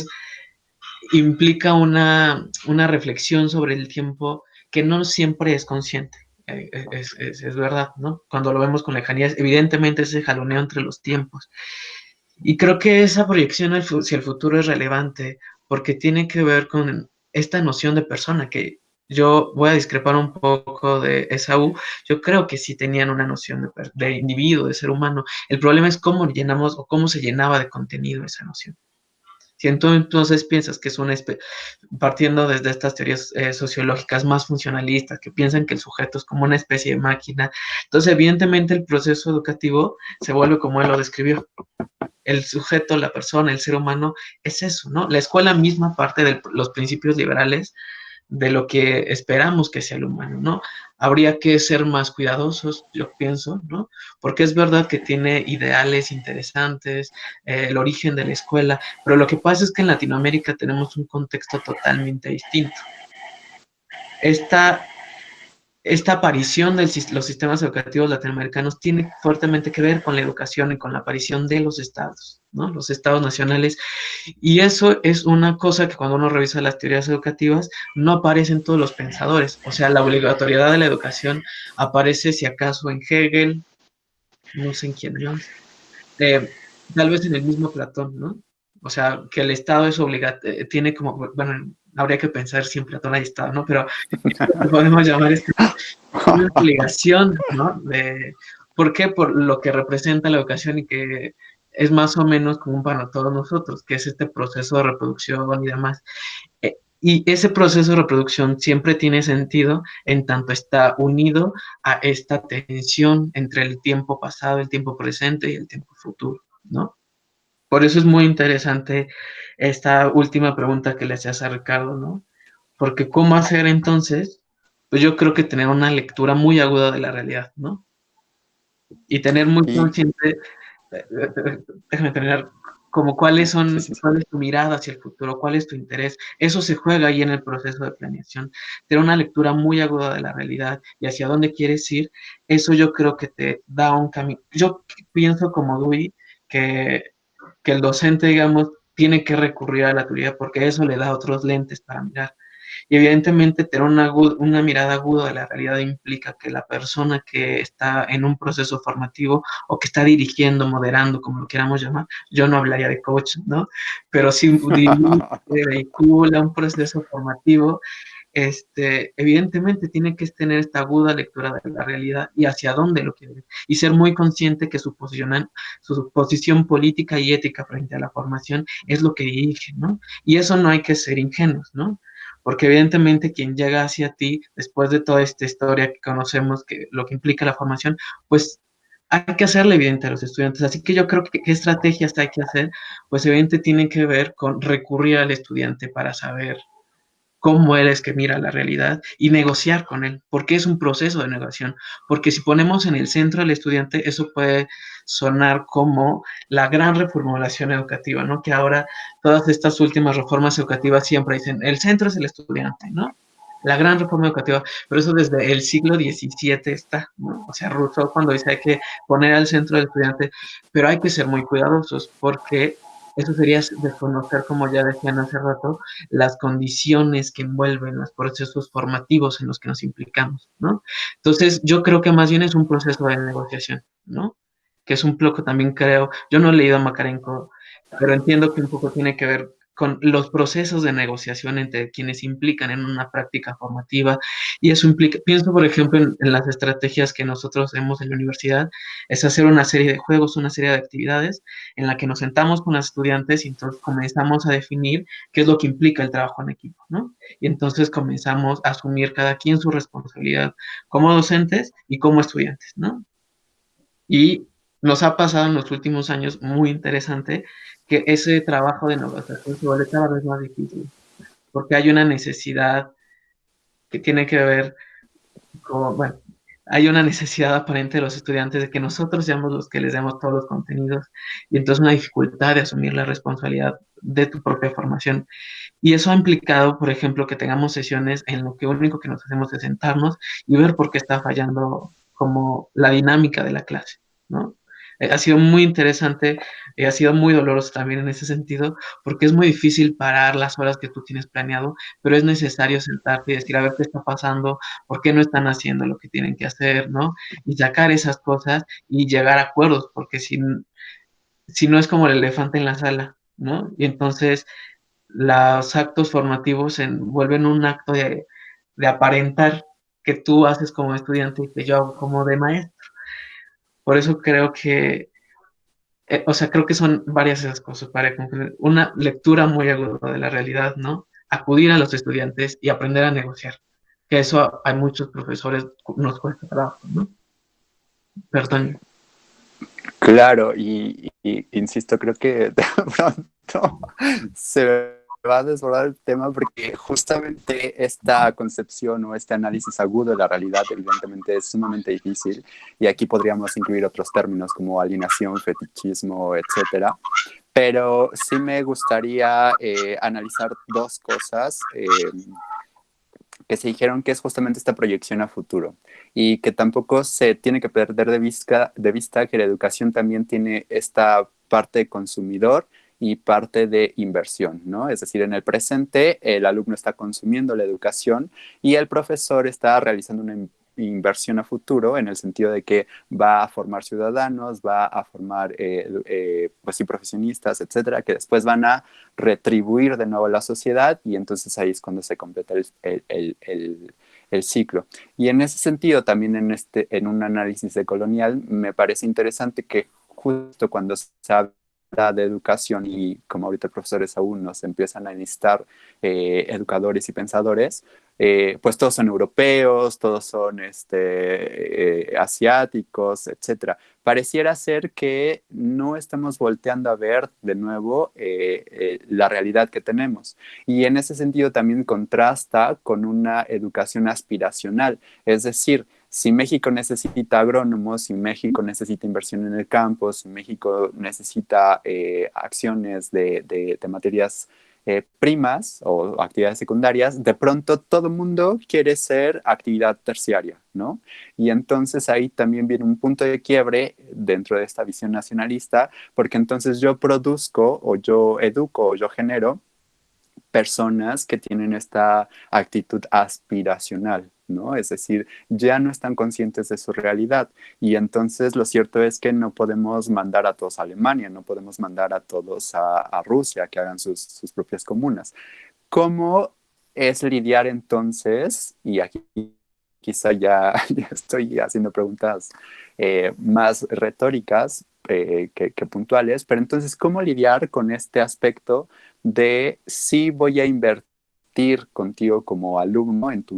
implica una reflexión sobre el tiempo que no siempre es consciente. Es verdad, ¿no? Cuando lo vemos con lejanía, evidentemente ese jaloneo entre los tiempos. Y creo que esa proyección hacia el futuro es relevante porque tiene que ver con esta noción de persona que yo voy a discrepar un poco de Esaú. Yo creo que sí tenían una noción de individuo, de ser humano. El problema es cómo llenamos o cómo se llenaba de contenido esa noción. Si entonces piensas que es partiendo desde estas teorías sociológicas más funcionalistas, que piensan que el sujeto es como una especie de máquina, entonces evidentemente el proceso educativo se vuelve como él lo describió. El sujeto, la persona, el ser humano, es eso, ¿no? La escuela misma parte de los principios liberales de lo que esperamos que sea el humano, ¿no? Habría que ser más cuidadosos, yo pienso, ¿no? Porque es verdad que tiene ideales interesantes, el origen de la escuela, pero lo que pasa es que en Latinoamérica tenemos un contexto totalmente distinto. Esta aparición de los sistemas educativos latinoamericanos tiene fuertemente que ver con la educación y con la aparición de los estados, ¿no? Los estados nacionales. Y eso es una cosa que cuando uno revisa las teorías educativas no aparece en todos los pensadores. O sea, la obligatoriedad de la educación aparece si acaso en Hegel, no sé en quién más, tal vez en el mismo Platón, ¿no? O sea, que el Estado es obligatorio, tiene como, bueno, habría que pensar si en Platón hay Estado, ¿no? Pero podemos llamar esto una obligación, ¿no? ¿Por qué? Por lo que representa la educación y que es más o menos común para todos nosotros, que es este proceso de reproducción y demás. Y ese proceso de reproducción siempre tiene sentido en tanto está unido a esta tensión entre el tiempo pasado, el tiempo presente y el tiempo futuro, ¿no? Por eso es muy interesante esta última pregunta que le hacías a Ricardo, ¿no? Porque ¿cómo hacer entonces? Pues yo creo que tener una lectura muy aguda de la realidad, ¿no? Y tener muy Y consciente, déjame terminar, como cuál es tu mirada hacia el futuro, cuál es tu interés. Eso se juega ahí en el proceso de planeación. Tener una lectura muy aguda de la realidad y hacia dónde quieres ir, eso yo creo que te da un camino. Yo pienso como Dewey que el docente, digamos, tiene que recurrir a la teoría porque eso le da otros lentes para mirar. Y evidentemente tener una mirada aguda de la realidad implica que la persona que está en un proceso formativo o que está dirigiendo, moderando, como lo queramos llamar, yo no hablaría de coach, ¿no? Pero sí vehicula un proceso formativo, evidentemente tiene que tener esta aguda lectura de la realidad y hacia dónde lo quiere ver, y ser muy consciente que su posición política y ética frente a la formación es lo que dirige, ¿no? Y eso no hay que ser ingenuos, ¿no? Porque evidentemente quien llega hacia ti, después de toda esta historia que conocemos, que lo que implica la formación, pues hay que hacerle evidente a los estudiantes. Así que yo creo que qué estrategias hay que hacer, pues evidentemente tienen que ver con recurrir al estudiante para saber cómo él es que mira la realidad y negociar con él, porque es un proceso de negociación, porque si ponemos en el centro al estudiante, eso puede sonar como la gran reformulación educativa, ¿no? Que ahora todas estas últimas reformas educativas siempre dicen, el centro es el estudiante, ¿no? La gran reforma educativa, pero eso desde el siglo XVII está, ¿no? O sea, Rousseau cuando dice hay que poner al centro del estudiante, pero hay que ser muy cuidadosos porque eso sería desconocer, como ya decían hace rato, las condiciones que envuelven los procesos formativos en los que nos implicamos, ¿no? Entonces, yo creo que más bien es un proceso de negociación, ¿no? Que es un poco también creo, yo no he leído a Makarenko, pero entiendo que un poco tiene que ver con los procesos de negociación entre quienes implican en una práctica formativa y eso implica, pienso por ejemplo en las estrategias que nosotros hacemos en la universidad, es hacer una serie de juegos, una serie de actividades en la que nos sentamos con los estudiantes y entonces comenzamos a definir qué es lo que implica el trabajo en equipo, ¿no? Y entonces comenzamos a asumir cada quien su responsabilidad como docentes y como estudiantes, ¿no? Y nos ha pasado en los últimos años muy interesante que ese trabajo de negociación se vuelve cada vez más difícil, porque hay una necesidad que tiene que ver con, bueno, hay una necesidad aparente de los estudiantes de que nosotros seamos los que les demos todos los contenidos y entonces una dificultad de asumir la responsabilidad de tu propia formación. Y eso ha implicado, por ejemplo, que tengamos sesiones en lo que único que nos hacemos es sentarnos y ver por qué está fallando como la dinámica de la clase, ¿no? Ha sido muy interesante, ha sido muy doloroso también en ese sentido, porque es muy difícil parar las horas que tú tienes planeado, pero es necesario sentarte y decir, a ver qué está pasando, por qué no están haciendo lo que tienen que hacer, ¿no? Y sacar esas cosas y llegar a acuerdos, porque si no es como el elefante en la sala, ¿no? Y entonces los actos formativos se vuelven un acto de aparentar que tú haces como estudiante y que yo hago como de maestro. Por eso creo que, o sea, creo que son varias esas cosas para concluir. Una lectura muy aguda de la realidad, ¿no? Acudir a los estudiantes y aprender a negociar. Que eso hay muchos profesores nos cuesta trabajo, ¿no? Perdón. Claro, y insisto, creo que de pronto se va a desbordar el tema porque justamente esta concepción o este análisis agudo de la realidad evidentemente es sumamente difícil y aquí podríamos incluir otros términos como alienación, fetichismo, etcétera. Pero sí me gustaría analizar dos cosas que se dijeron que es justamente esta proyección a futuro y que tampoco se tiene que perder de vista que la educación también tiene esta parte de consumidor y parte de inversión, ¿no? Es decir, en el presente el alumno está consumiendo la educación y el profesor está realizando una inversión a futuro en el sentido de que va a formar ciudadanos, va a formar pues sí, profesionistas, etcétera, que después van a retribuir de nuevo a la sociedad y entonces ahí es cuando se completa el ciclo. Y en ese sentido, también en un análisis de colonial, me parece interesante que justo cuando se habla de educación y como ahorita profesores aún nos empiezan a necesitar educadores y pensadores, pues todos son europeos, todos son asiáticos, etcétera. Pareciera ser que no estamos volteando a ver de nuevo la realidad que tenemos. Y en ese sentido también contrasta con una educación aspiracional. Es decir, si México necesita agrónomos, si México necesita inversión en el campo, si México necesita acciones de materias primas o actividades secundarias, de pronto todo el mundo quiere ser actividad terciaria, ¿no? Y entonces ahí también viene un punto de quiebre dentro de esta visión nacionalista, porque entonces yo produzco o yo educo o yo genero personas que tienen esta actitud aspiracional, ¿no? Es decir, ya no están conscientes de su realidad y entonces lo cierto es que no podemos mandar a todos a Alemania, no podemos mandar a todos a Rusia que hagan sus propias comunas. ¿Cómo es lidiar entonces? Y aquí quizá ya estoy haciendo preguntas más retóricas que puntuales, pero entonces, ¿cómo lidiar con este aspecto de si voy a invertir contigo como alumno en tu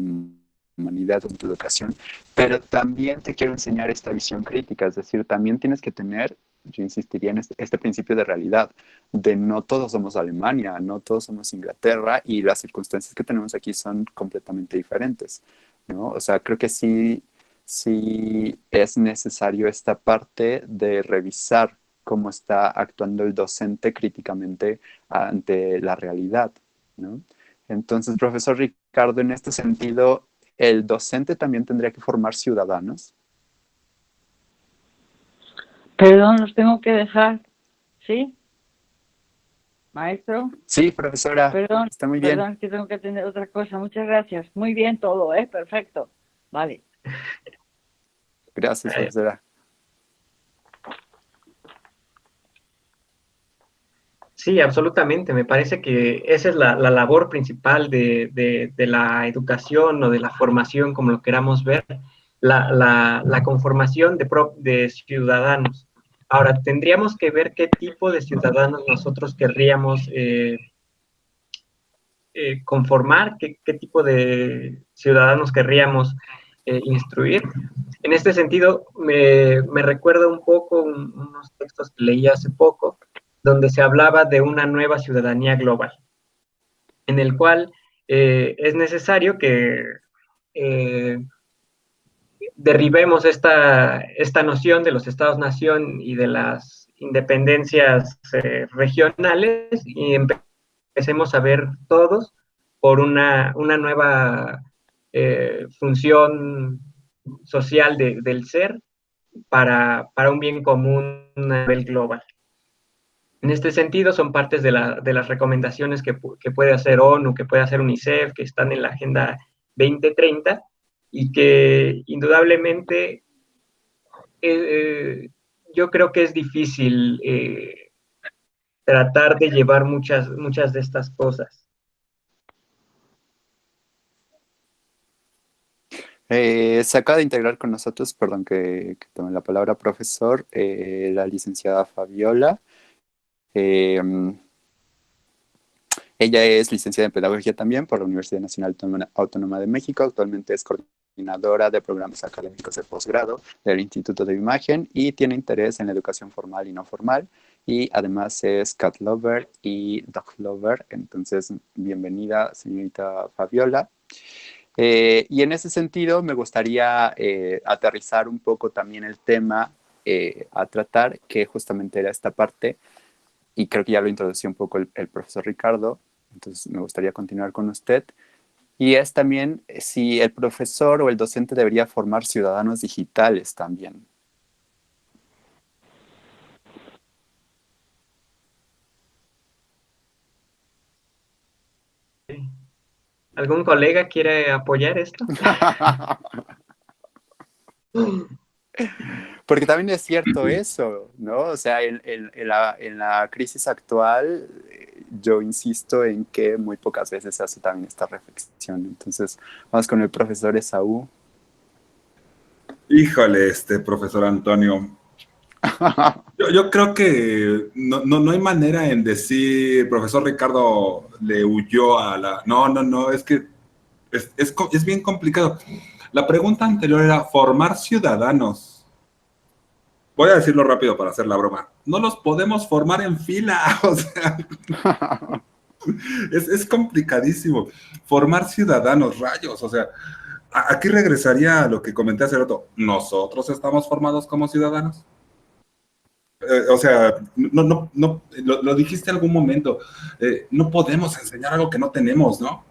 humanidad, en tu educación, pero también te quiero enseñar esta visión crítica, es decir, también tienes que tener, yo insistiría en este principio de realidad, de no todos somos Alemania, no todos somos Inglaterra y las circunstancias que tenemos aquí son completamente diferentes, ¿no? O sea, creo que sí si es necesario esta parte de revisar cómo está actuando el docente críticamente ante la realidad, ¿no? Entonces, profesor Ricardo, en este sentido, ¿el docente también tendría que formar ciudadanos? Perdón, los tengo que dejar. ¿Sí? Maestro. Sí, profesora, Perdón, está muy bien. perdón, que tengo que atender otra cosa. Muchas gracias. Muy bien todo, ¿eh? Perfecto. Vale. Gracias, profesora. Sí, absolutamente. Me parece que esa es la labor principal de la educación o de la formación, como lo queramos ver, la conformación de ciudadanos. Ahora, tendríamos que ver qué tipo de ciudadanos nosotros querríamos conformar, qué tipo de ciudadanos querríamos instruir. En este sentido, me recuerda un poco unos textos que leí hace poco, donde se hablaba de una nueva ciudadanía global, en el cual es necesario que derribemos esta noción de los estados-nación y de las independencias regionales y empecemos a ver todos por una nueva función social del ser para un bien común a nivel global. En este sentido, son partes de las recomendaciones que puede hacer ONU, que puede hacer UNICEF, que están en la Agenda 2030 y que indudablemente yo creo que es difícil tratar de llevar muchas de estas cosas. Se acaba de integrar con nosotros, perdón que tome la palabra, profesor, la licenciada Fabiola. Ella es licenciada en Pedagogía también por la Universidad Nacional Autónoma de México. Actualmente es coordinadora de programas académicos de posgrado del Instituto de Imagen y tiene interés en la educación formal y no formal. Y además es cat lover y dog lover. Entonces, bienvenida, señorita Fabiola. Y en ese sentido, me gustaría aterrizar un poco también el tema a tratar, que justamente era esta parte, y creo que ya lo introdució un poco el profesor Ricardo, entonces me gustaría continuar con usted, y es también si el profesor o el docente debería formar ciudadanos digitales también. ¿Algún colega quiere apoyar esto? Porque también es cierto eso, ¿no? O sea, en la crisis actual, yo insisto en que muy pocas veces se hace también esta reflexión. Entonces, vamos con el profesor Esaú. Híjole, profesor Antonio. Yo creo que no hay manera en decir, profesor Ricardo le huyó a la... No, es que es bien complicado. La pregunta anterior era formar ciudadanos. Voy a decirlo rápido para hacer la broma. No los podemos formar en fila, o sea, es complicadísimo. Formar ciudadanos, rayos, o sea, aquí regresaría a lo que comenté hace rato. ¿Nosotros estamos formados como ciudadanos? O sea, lo dijiste en algún momento, no podemos enseñar algo que no tenemos, ¿no?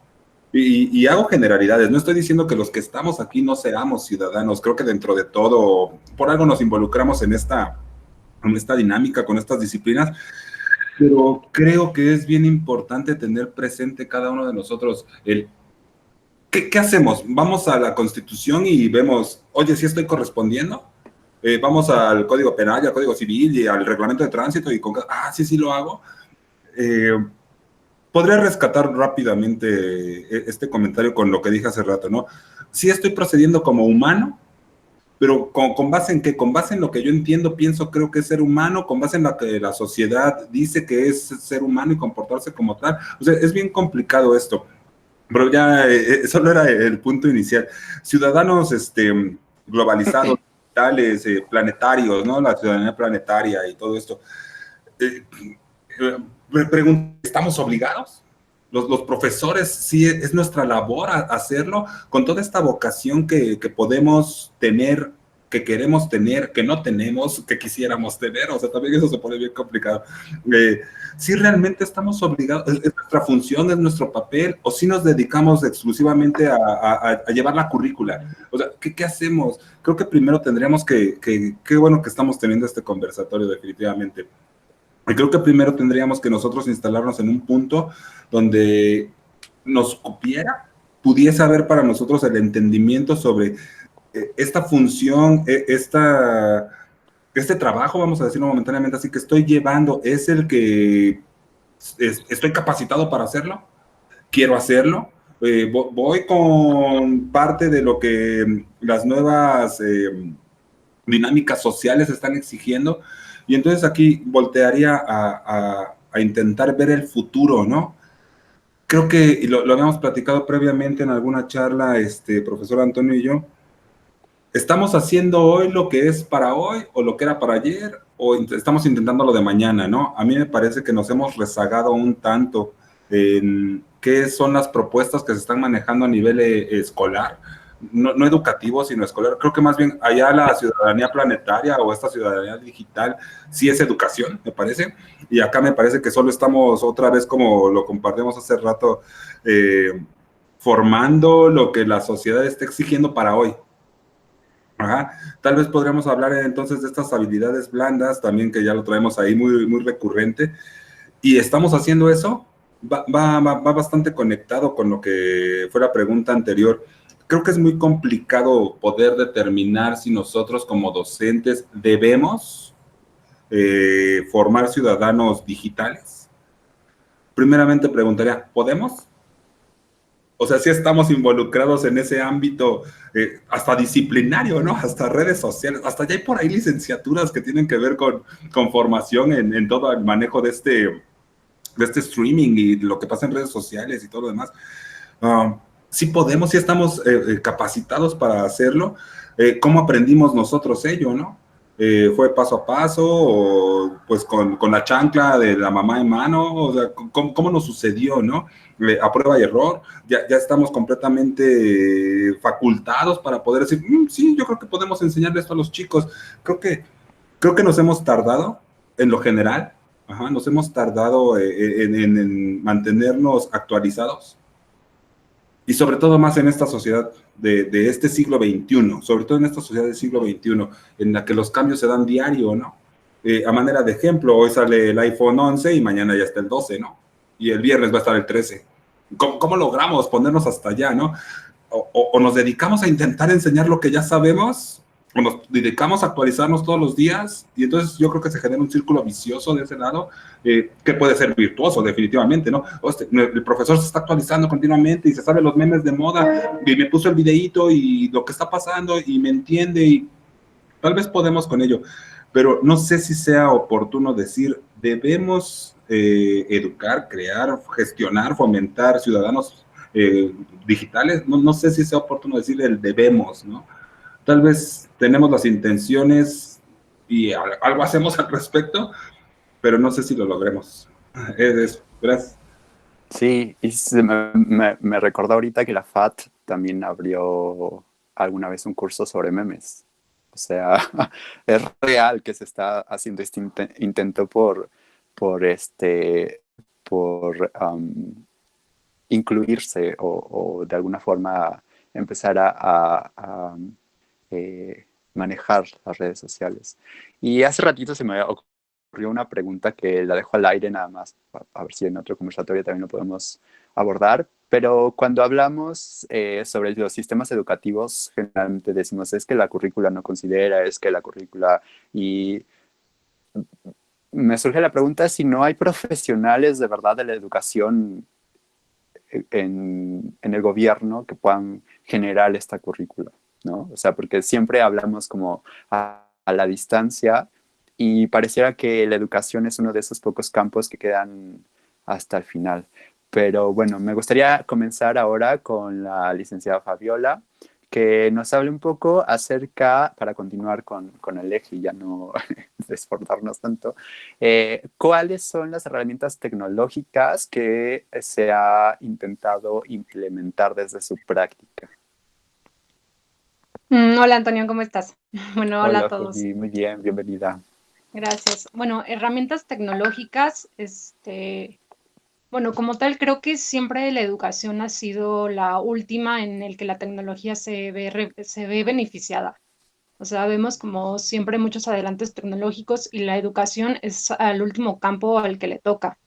Y hago generalidades, no estoy diciendo que los que estamos aquí no seamos ciudadanos, creo que dentro de todo, por algo nos involucramos en esta dinámica, con estas disciplinas, pero creo que es bien importante tener presente cada uno de nosotros ¿qué hacemos? Vamos a la Constitución y vemos, oye, ¿sí estoy correspondiendo? Vamos al Código Penal y al Código Civil y al Reglamento de Tránsito y sí lo hago. Podría rescatar rápidamente este comentario con lo que dije hace rato, ¿no? Sí estoy procediendo como humano, pero ¿con base en qué? Con base en lo que yo entiendo, pienso, creo que es ser humano, con base en lo que la sociedad dice que es ser humano y comportarse como tal. O sea, es bien complicado esto, pero ya solo era el punto inicial. Ciudadanos globalizados, digitales, planetarios, ¿no? La ciudadanía planetaria y todo esto. Me pregunto, ¿estamos obligados? Los profesores, sí, es nuestra labor hacerlo con toda esta vocación que podemos tener, que queremos tener, que no tenemos, que quisiéramos tener. O sea, también eso se pone bien complicado. Si realmente estamos obligados, es nuestra función, es nuestro papel, o si nos dedicamos exclusivamente a llevar la currícula. O sea, ¿qué hacemos? Creo que primero tendríamos qué bueno que estamos teniendo este conversatorio definitivamente. Y creo que primero tendríamos que nosotros instalarnos en un punto donde nos pudiese haber para nosotros el entendimiento sobre esta función, este trabajo, vamos a decirlo momentáneamente así, que estoy llevando, es el que estoy capacitado para hacerlo, quiero hacerlo. Voy con parte de lo que las nuevas dinámicas sociales están exigiendo. Y entonces aquí voltearía a intentar ver el futuro, ¿no? Creo que, y lo habíamos platicado previamente en alguna charla, profesor Antonio y yo, ¿estamos haciendo hoy lo que es para hoy o lo que era para ayer? ¿O estamos intentando lo de mañana, no? A mí me parece que nos hemos rezagado un tanto en qué son las propuestas que se están manejando a nivel escolar, no educativo, sino escolar. Creo que más bien allá la ciudadanía planetaria o esta ciudadanía digital sí es educación, me parece. Y acá me parece que solo estamos otra vez, como lo compartimos hace rato, formando lo que la sociedad está exigiendo para hoy. Ajá. Tal vez podríamos hablar entonces de estas habilidades blandas, también que ya lo traemos ahí muy, muy recurrente. Y estamos haciendo eso, va bastante conectado con lo que fue la pregunta anterior. Creo que es muy complicado poder determinar si nosotros como docentes debemos formar ciudadanos digitales. Primeramente preguntaría, ¿podemos? O sea, sí estamos involucrados en ese ámbito, hasta disciplinario, ¿no? Hasta redes sociales, hasta ya hay por ahí licenciaturas que tienen que ver con formación en todo el manejo de este streaming y lo que pasa en redes sociales y todo lo demás. Sí podemos, sí estamos capacitados para hacerlo. ¿Cómo aprendimos nosotros ello, no? ¿Fue paso a paso o pues con la chancla de la mamá en mano? O sea, ¿cómo nos sucedió, no? A prueba y error, ya estamos completamente facultados para poder decir, sí, yo creo que podemos enseñarle esto a los chicos. Creo que nos hemos tardado en lo general. Ajá, nos hemos tardado en mantenernos actualizados y sobre todo más en esta sociedad de este siglo XXI, sobre todo en esta sociedad del siglo XXI, en la que los cambios se dan diario, ¿no? A manera de ejemplo, hoy sale el iPhone 11 y mañana ya está el 12, ¿no? Y el viernes va a estar el 13. ¿Cómo logramos ponernos hasta allá, no? O nos dedicamos a intentar enseñar lo que ya sabemos, o nos dedicamos a actualizarnos todos los días, y entonces yo creo que se genera un círculo vicioso de ese lado, que puede ser virtuoso definitivamente, ¿no? El profesor se está actualizando continuamente y se sabe los memes de moda, y me puso el videíto y lo que está pasando y me entiende, y tal vez podemos con ello, pero no sé si sea oportuno decir, debemos educar, crear, gestionar, fomentar ciudadanos digitales. No sé si sea oportuno decir el debemos, ¿no? Tal vez tenemos las intenciones y algo hacemos al respecto, pero no sé si lo logremos. Gracias. Sí, y me recordó ahorita que la FAT también abrió alguna vez un curso sobre memes. O sea, es real que se está haciendo este intento por incluirse o de alguna forma empezar a manejar las redes sociales. Y hace ratito se me ocurrió una pregunta que la dejo al aire nada más, a ver si en otro conversatorio también lo podemos abordar, pero cuando hablamos sobre los sistemas educativos, generalmente decimos es que la currícula no considera, es que la currícula, y me surge la pregunta si no hay profesionales de verdad de la educación en el gobierno que puedan generar esta currícula, ¿no? O sea, porque siempre hablamos como a la distancia y pareciera que la educación es uno de esos pocos campos que quedan hasta el final. Pero bueno, me gustaría comenzar ahora con la licenciada Fabiola, que nos hable un poco acerca, para continuar con el eje y ya no desbordarnos tanto, ¿cuáles son las herramientas tecnológicas que se ha intentado implementar desde su práctica? Hola Antonio, ¿cómo estás? Bueno, hola a Hola, todos. Juli, muy bien, bienvenida. Gracias. Bueno, herramientas tecnológicas, bueno, como tal, creo que siempre la educación ha sido la última en el que la tecnología se ve beneficiada. O sea, vemos como siempre muchos adelantos tecnológicos y la educación es al último campo al que le toca.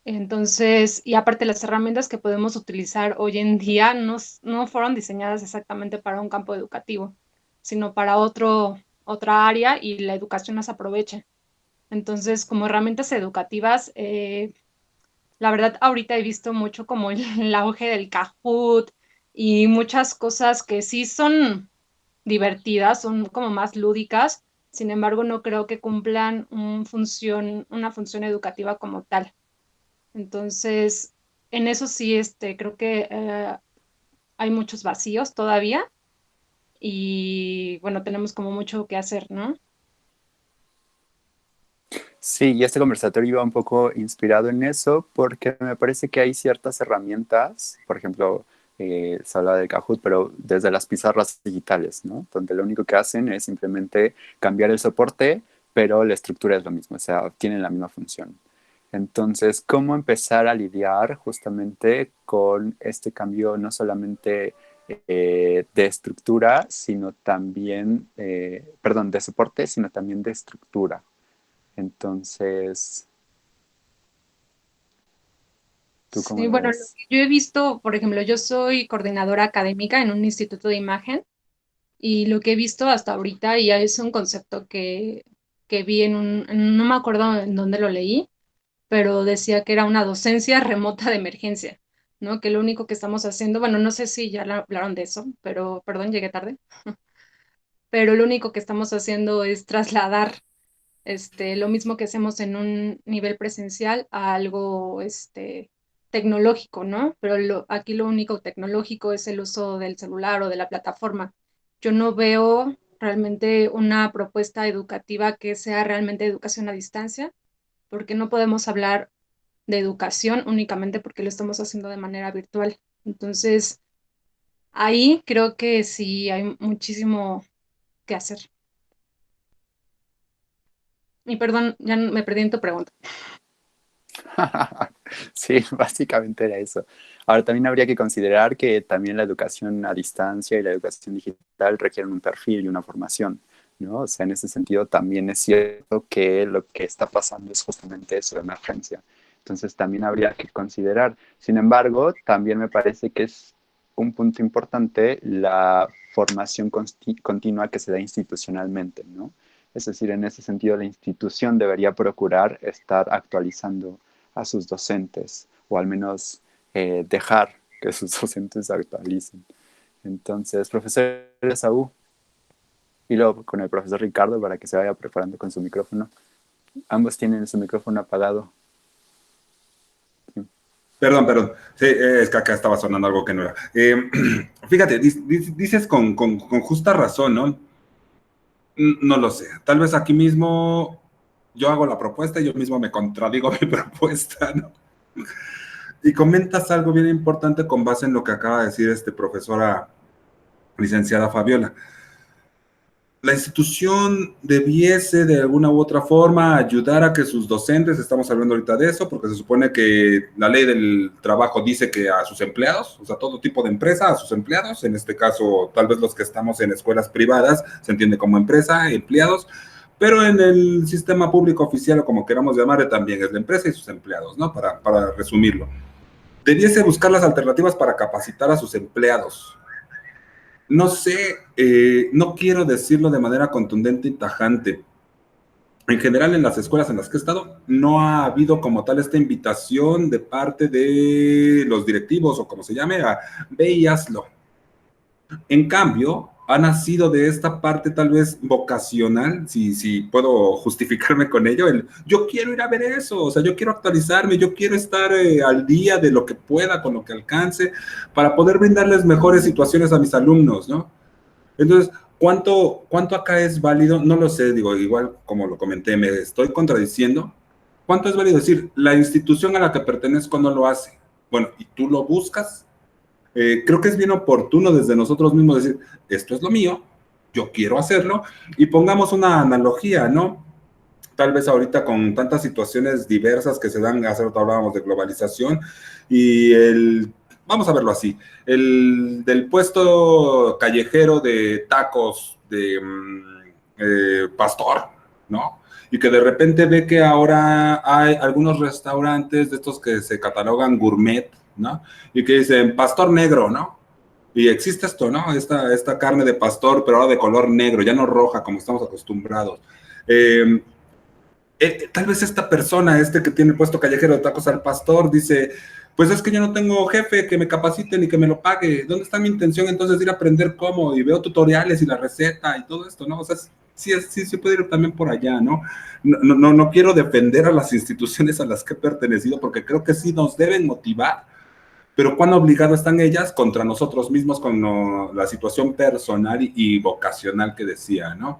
Entonces, y aparte las herramientas que podemos utilizar hoy en día no fueron diseñadas exactamente para un campo educativo, sino para otra área y la educación las aprovecha. Entonces, como herramientas educativas, la verdad ahorita he visto mucho como el auge del Kahoot y muchas cosas que sí son divertidas, son como más lúdicas, sin embargo no creo que cumplan una función educativa como tal. Entonces, en eso sí, creo que hay muchos vacíos todavía y bueno, tenemos como mucho que hacer, ¿no? Sí, y este conversatorio iba un poco inspirado en eso porque me parece que hay ciertas herramientas, por ejemplo, se habla del Kahoot, pero desde las pizarras digitales, ¿no? Donde lo único que hacen es simplemente cambiar el soporte, pero la estructura es lo mismo, o sea, tienen la misma función. Entonces, ¿cómo empezar a lidiar justamente con este cambio no solamente de estructura, sino también, perdón, de soporte, sino también de estructura? Entonces, ¿tú cómo Sí, lo bueno, lo ves? que yo he visto, por ejemplo, yo soy coordinadora académica en un instituto de imagen y lo que he visto hasta ahorita ya es un concepto que vi no me acuerdo en dónde lo leí, pero decía que era una docencia remota de emergencia, ¿no? Que lo único que estamos haciendo, bueno, no sé si ya hablaron de eso, pero perdón, llegué tarde, pero lo único que estamos haciendo es trasladar lo mismo que hacemos en un nivel presencial a algo tecnológico, ¿no? Pero aquí lo único tecnológico es el uso del celular o de la plataforma. Yo no veo realmente una propuesta educativa que sea realmente educación a distancia, porque no podemos hablar de educación únicamente porque lo estamos haciendo de manera virtual. Entonces, ahí creo que sí hay muchísimo que hacer. Y perdón, ya me perdí en tu pregunta. Sí, básicamente era eso. Ahora también habría que considerar que también la educación a distancia y la educación digital requieren un perfil y una formación, ¿no? O sea, en ese sentido también es cierto que lo que está pasando es justamente eso, la emergencia. Entonces también habría que considerar. Sin embargo, también me parece que es un punto importante la formación continua que se da institucionalmente, ¿no? Es decir, en ese sentido, la institución debería procurar estar actualizando a sus docentes, o al menos dejar que sus docentes se actualicen. Entonces, profesor Esaú, y luego con el profesor Ricardo para que se vaya preparando con su micrófono. Ambos tienen su micrófono apagado. Sí. Perdón. Sí, es que acá estaba sonando algo que no era. Fíjate, dices con justa razón, ¿no? No lo sé. Tal vez aquí mismo yo hago la propuesta y yo mismo me contradigo mi propuesta, ¿no? Y comentas algo bien importante con base en lo que acaba de decir profesora licenciada Fabiola. La institución debiese de alguna u otra forma ayudar a que sus docentes, estamos hablando ahorita de eso, porque se supone que la ley del trabajo dice que a sus empleados, o sea, todo tipo de empresa, a sus empleados, en este caso, tal vez los que estamos en escuelas privadas, se entiende como empresa, empleados, pero en el sistema público oficial, o como queramos llamarle, también es la empresa y sus empleados, ¿no? Para resumirlo. Debiese buscar las alternativas para capacitar a sus empleados. No sé, no quiero decirlo de manera contundente y tajante. En general, en las escuelas en las que he estado, no ha habido como tal esta invitación de parte de los directivos o como se llame, a ve y hazlo. En cambio, ha nacido de esta parte tal vez vocacional, si puedo justificarme con ello, yo quiero ir a ver eso, o sea, yo quiero actualizarme, yo quiero estar al día de lo que pueda, con lo que alcance, para poder brindarles mejores situaciones a mis alumnos, ¿no? Entonces, ¿cuánto acá es válido? No lo sé, digo, igual como lo comenté, me estoy contradiciendo. ¿Cuánto es válido decir, la institución a la que pertenezco no lo hace? Bueno, ¿y tú lo buscas? Creo que es bien oportuno desde nosotros mismos decir, esto es lo mío, yo quiero hacerlo, y pongamos una analogía, ¿no? Tal vez ahorita con tantas situaciones diversas que se dan, hace rato hablábamos de globalización, y vamos a verlo así, el del puesto callejero de tacos de Pastor, ¿no? Y que de repente ve que ahora hay algunos restaurantes de estos que se catalogan gourmet, ¿no? Y que dicen pastor negro, ¿no? Y existe esto, ¿no? Esta carne de pastor, pero ahora de color negro, ya no roja como estamos acostumbrados. Tal vez esta persona, que tiene el puesto callejero de tacos al pastor, dice, pues es que yo no tengo jefe que me capacite ni que me lo pague. ¿Dónde está mi intención entonces de ir a aprender cómo? Y veo tutoriales y la receta y todo esto, ¿no? O sea, sí puede ir también por allá, ¿no? No quiero defender a las instituciones a las que he pertenecido porque creo que sí nos deben motivar, pero cuán obligadas están ellas contra nosotros mismos con la situación personal y vocacional que decía, ¿no?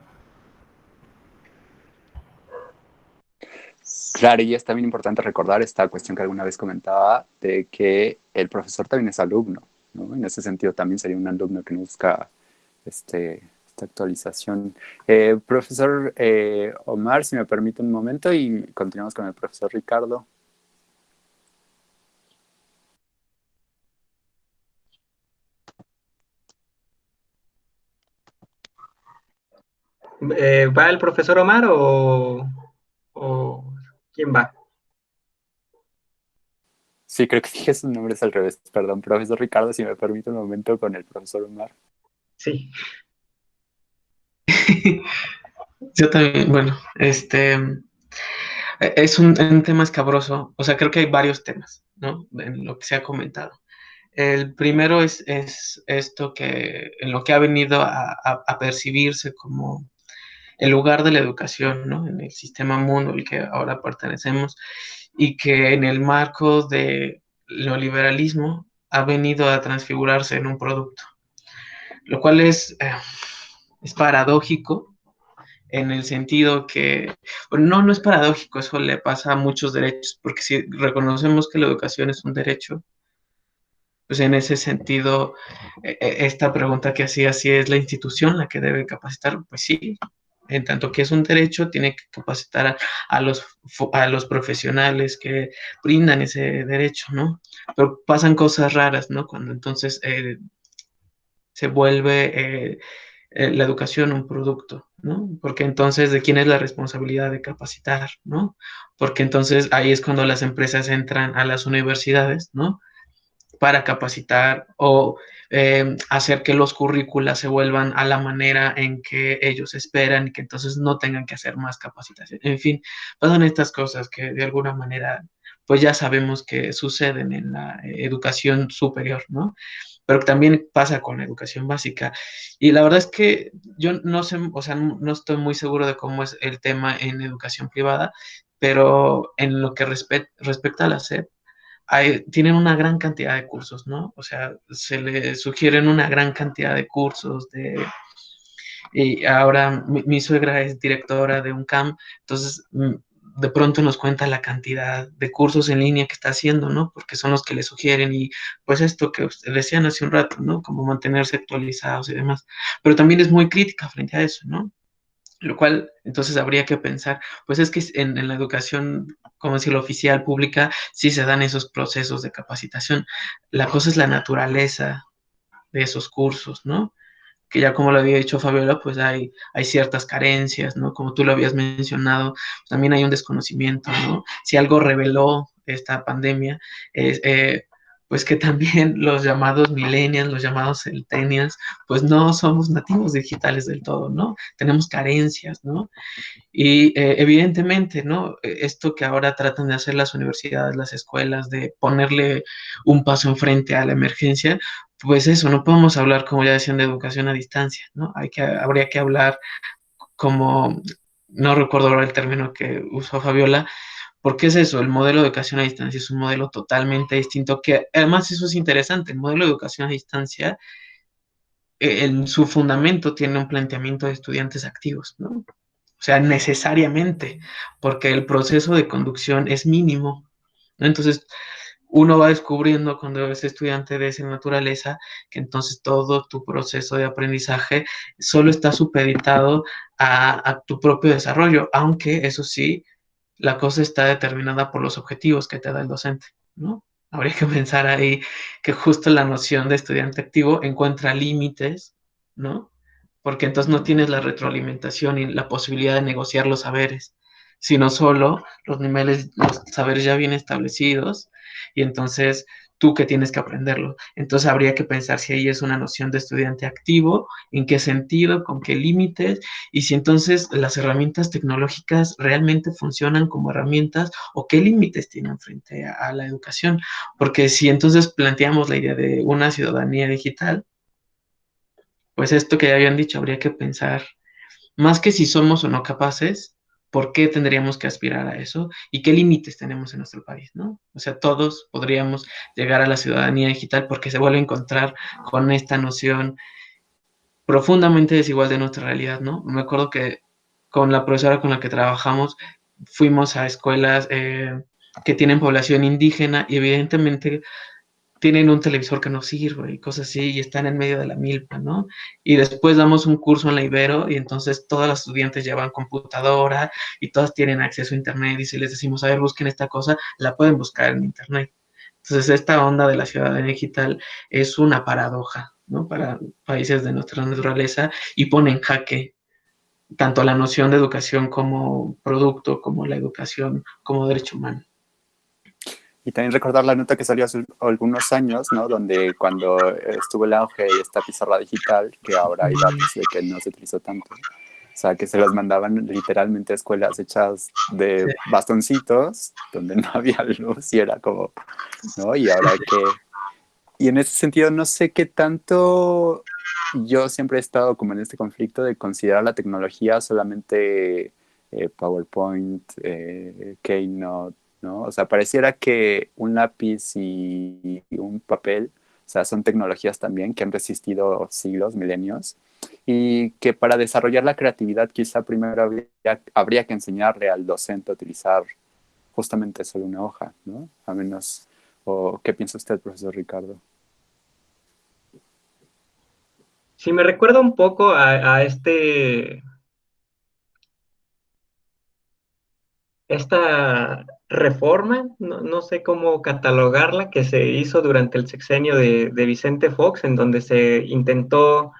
Claro, y es también importante recordar esta cuestión que alguna vez comentaba de que el profesor también es alumno, ¿no? En ese sentido también sería un alumno que no busca esta actualización. Profesor Omar, si me permite un momento y continuamos con el profesor Ricardo. ¿Va el profesor Omar o quién va? Sí, creo que dije sus nombres al revés. Perdón, profesor Ricardo, si me permite un momento con el profesor Omar. Sí. Yo también, bueno, es un tema escabroso, o sea, creo que hay varios temas, ¿no? En lo que se ha comentado. El primero es esto que, en lo que ha venido a percibirse como el lugar de la educación, ¿no? En el sistema mundo al que ahora pertenecemos y que en el marco del neoliberalismo ha venido a transfigurarse en un producto, lo cual es paradójico en el sentido que, bueno, no es paradójico, eso le pasa a muchos derechos, porque si reconocemos que la educación es un derecho, pues en ese sentido, esta pregunta que hacía, si es la institución la que debe capacitar, pues sí, en tanto que es un derecho, tiene que capacitar a los profesionales que brindan ese derecho, ¿no? Pero pasan cosas raras, ¿no? Cuando entonces se vuelve la educación un producto, ¿no? Porque entonces, ¿de quién es la responsabilidad de capacitar, ¿no? Porque entonces ahí es cuando las empresas entran a las universidades, ¿no? Para capacitar o hacer que los currículas se vuelvan a la manera en que ellos esperan y que entonces no tengan que hacer más capacitación. En fin, pasan estas cosas que de alguna manera pues ya sabemos que suceden en la educación superior, ¿no? Pero también pasa con la educación básica. Y la verdad es que yo no sé, o sea, no estoy muy seguro de cómo es el tema en educación privada, pero en lo que respecta a la SEP, tienen una gran cantidad de cursos, ¿no? O sea, se le sugieren una gran cantidad de cursos y ahora mi suegra es directora de un camp, entonces de pronto nos cuenta la cantidad de cursos en línea que está haciendo, ¿no? Porque son los que le sugieren y pues esto que usted decían hace un rato, ¿no? Como mantenerse actualizados y demás. Pero también es muy crítica frente a eso, ¿no? Lo cual, entonces habría que pensar, pues es que en la educación, como decirlo, oficial, pública, sí se dan esos procesos de capacitación. La cosa es la naturaleza de esos cursos, ¿no? Que ya como lo había dicho Fabiola, pues hay ciertas carencias, ¿no? Como tú lo habías mencionado, también hay un desconocimiento, ¿no? Si algo reveló esta pandemia, es, pues que también los llamados millennials, los llamados centennials, pues no somos nativos digitales del todo, ¿no? Tenemos carencias, ¿no? Y evidentemente, ¿no? Esto que ahora tratan de hacer las universidades, las escuelas, de ponerle un paso enfrente a la emergencia, pues eso, no podemos hablar, como ya decían, de educación a distancia, ¿no? Habría que hablar como, no recuerdo ahora el término que usó Fabiola, porque es eso, el modelo de educación a distancia es un modelo totalmente distinto, que además eso es interesante, el modelo de educación a distancia, en su fundamento tiene un planteamiento de estudiantes activos, ¿no? O sea, necesariamente, porque el proceso de conducción es mínimo, ¿no? Entonces, uno va descubriendo cuando es estudiante de esa naturaleza que entonces todo tu proceso de aprendizaje solo está supeditado a tu propio desarrollo, aunque eso sí, la cosa está determinada por los objetivos que te da el docente, ¿no? Habría que pensar ahí que justo la noción de estudiante activo encuentra límites, ¿no? Porque entonces no tienes la retroalimentación y la posibilidad de negociar los saberes, sino solo los niveles, los saberes ya bien establecidos, y entonces tú que tienes que aprenderlo. Entonces habría que pensar si ahí es una noción de estudiante activo, en qué sentido, con qué límites, y si entonces las herramientas tecnológicas realmente funcionan como herramientas o qué límites tienen frente a la educación. Porque si entonces planteamos la idea de una ciudadanía digital, pues esto que ya habían dicho, habría que pensar más que si somos o no capaces, ¿por qué tendríamos que aspirar a eso? ¿Y qué límites tenemos en nuestro país, ¿no? O sea, todos podríamos llegar a la ciudadanía digital porque se vuelve a encontrar con esta noción profundamente desigual de nuestra realidad, ¿no? Me acuerdo que con la profesora con la que trabajamos fuimos a escuelas que tienen población indígena y evidentemente tienen un televisor que no sirve y cosas así, y están en medio de la milpa, ¿no? Y después damos un curso en la Ibero y entonces todas las estudiantes llevan computadora y todas tienen acceso a internet y si les decimos, a ver, busquen esta cosa, la pueden buscar en internet. Entonces esta onda de la ciudadanía digital es una paradoja, ¿no? Para países de nuestra naturaleza y pone en jaque tanto la noción de educación como producto, como la educación como derecho humano. Y también recordar la nota que salió hace algunos años, ¿no? Donde cuando estuvo el auge de esta pizarra digital, que ahora hay datos de que no se utilizó tanto. O sea, que se las mandaban literalmente a escuelas hechas de Sí. bastoncitos, donde no había luz y era como, ¿no? Y ahora que... Y en ese sentido, no sé qué tanto... Yo siempre he estado como en este conflicto de considerar la tecnología solamente PowerPoint, Keynote, ¿no? O sea, pareciera que un lápiz y un papel, o sea, son tecnologías también que han resistido siglos, milenios, y que para desarrollar la creatividad quizá primero habría que enseñarle al docente a utilizar justamente solo una hoja, ¿no? A menos, o ¿qué piensa usted, profesor Ricardo? Sí, me recuerda un poco a esta reforma, no sé cómo catalogarla, que se hizo durante el sexenio de Vicente Fox, en donde se intentó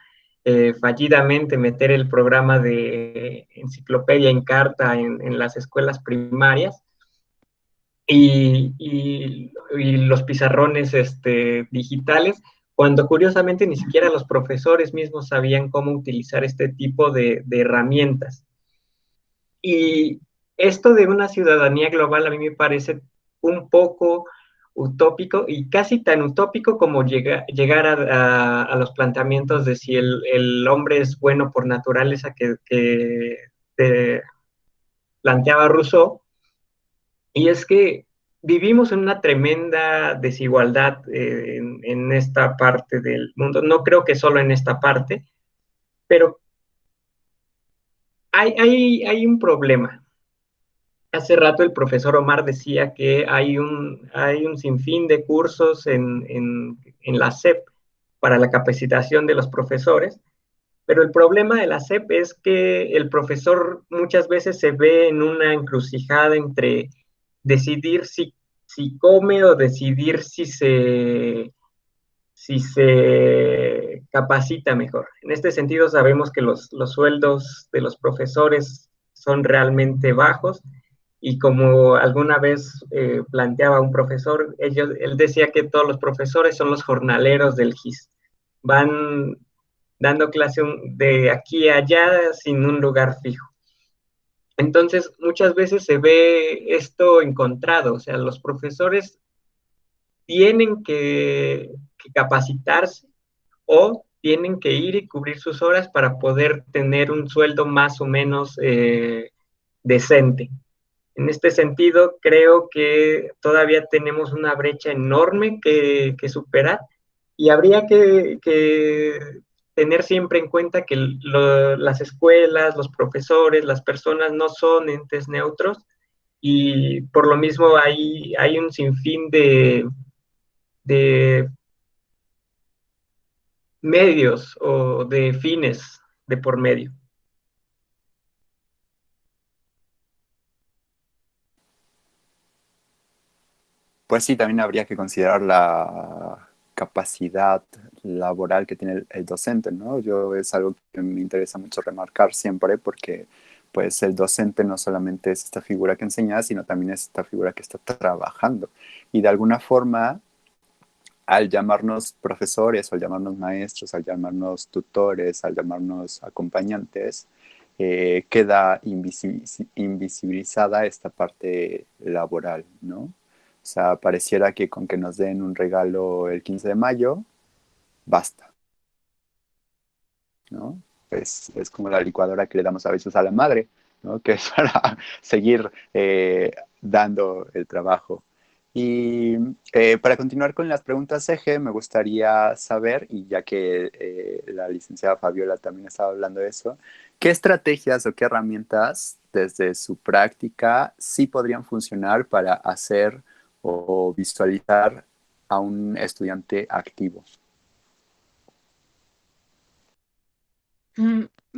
fallidamente meter el programa de enciclopedia en carta en las escuelas primarias y los pizarrones digitales, cuando curiosamente ni siquiera los profesores mismos sabían cómo utilizar este tipo de herramientas. Y esto de una ciudadanía global a mí me parece un poco utópico y casi tan utópico como llegar a los planteamientos de si el hombre es bueno por naturaleza que planteaba Rousseau. Y es que vivimos en una tremenda desigualdad en esta parte del mundo. No creo que solo en esta parte, pero hay un problema. Hace rato el profesor Omar decía que hay un sinfín de cursos en la SEP para la capacitación de los profesores, pero el problema de la SEP es que el profesor muchas veces se ve en una encrucijada entre decidir si come o decidir si se capacita mejor. En este sentido, sabemos que los sueldos de los profesores son realmente bajos y como alguna vez planteaba un profesor, él decía que todos los profesores son los jornaleros del GIS. Van dando clase de aquí a allá sin un lugar fijo. Entonces, muchas veces se ve esto encontrado, o sea, los profesores tienen que que capacitarse o tienen que ir y cubrir sus horas para poder tener un sueldo más o menos decente. En este sentido, creo que todavía tenemos una brecha enorme que superar y habría que tener siempre en cuenta que las escuelas, los profesores, las personas no son entes neutros y por lo mismo hay un sinfín de medios o de fines de por medio. Pues sí, también habría que considerar la capacidad laboral que tiene el docente, ¿no? Yo es algo que me interesa mucho remarcar siempre porque pues el docente no solamente es esta figura que enseña, sino también es esta figura que está trabajando. Y de alguna forma, al llamarnos profesores, al llamarnos maestros, al llamarnos tutores, al llamarnos acompañantes, queda invisibilizada esta parte laboral, ¿no? O sea, pareciera que con que nos den un regalo el 15 de mayo, basta, ¿no? Es como la licuadora que le damos a veces a la madre, ¿no? Que es para seguir dando el trabajo. Y para continuar con las preguntas eje, me gustaría saber, y ya que la licenciada Fabiola también estaba hablando de eso, ¿qué estrategias o qué herramientas desde su práctica sí podrían funcionar para hacer o visualizar a un estudiante activo?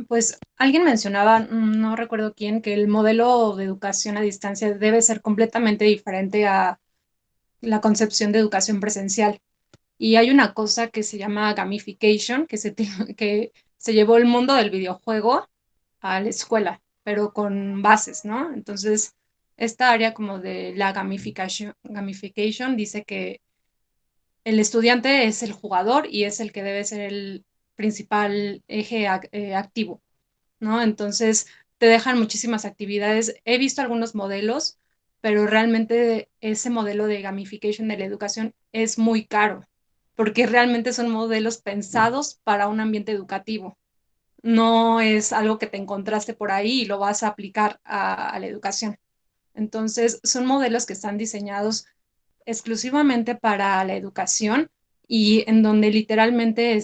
Pues alguien mencionaba, no recuerdo quién, que el modelo de educación a distancia debe ser completamente diferente a la concepción de educación presencial. Y hay una cosa que se llama gamification, que se llevó el mundo del videojuego a la escuela, pero con bases, ¿no? Entonces, esta área como de la gamification dice que el estudiante es el jugador y es el que debe ser el principal eje activo, ¿no? Entonces, te dejan muchísimas actividades. He visto algunos modelos, pero realmente ese modelo de gamification de la educación es muy caro, porque realmente son modelos pensados para un ambiente educativo. No es algo que te encontraste por ahí y lo vas a aplicar a la educación. Entonces, son modelos que están diseñados exclusivamente para la educación y en donde literalmente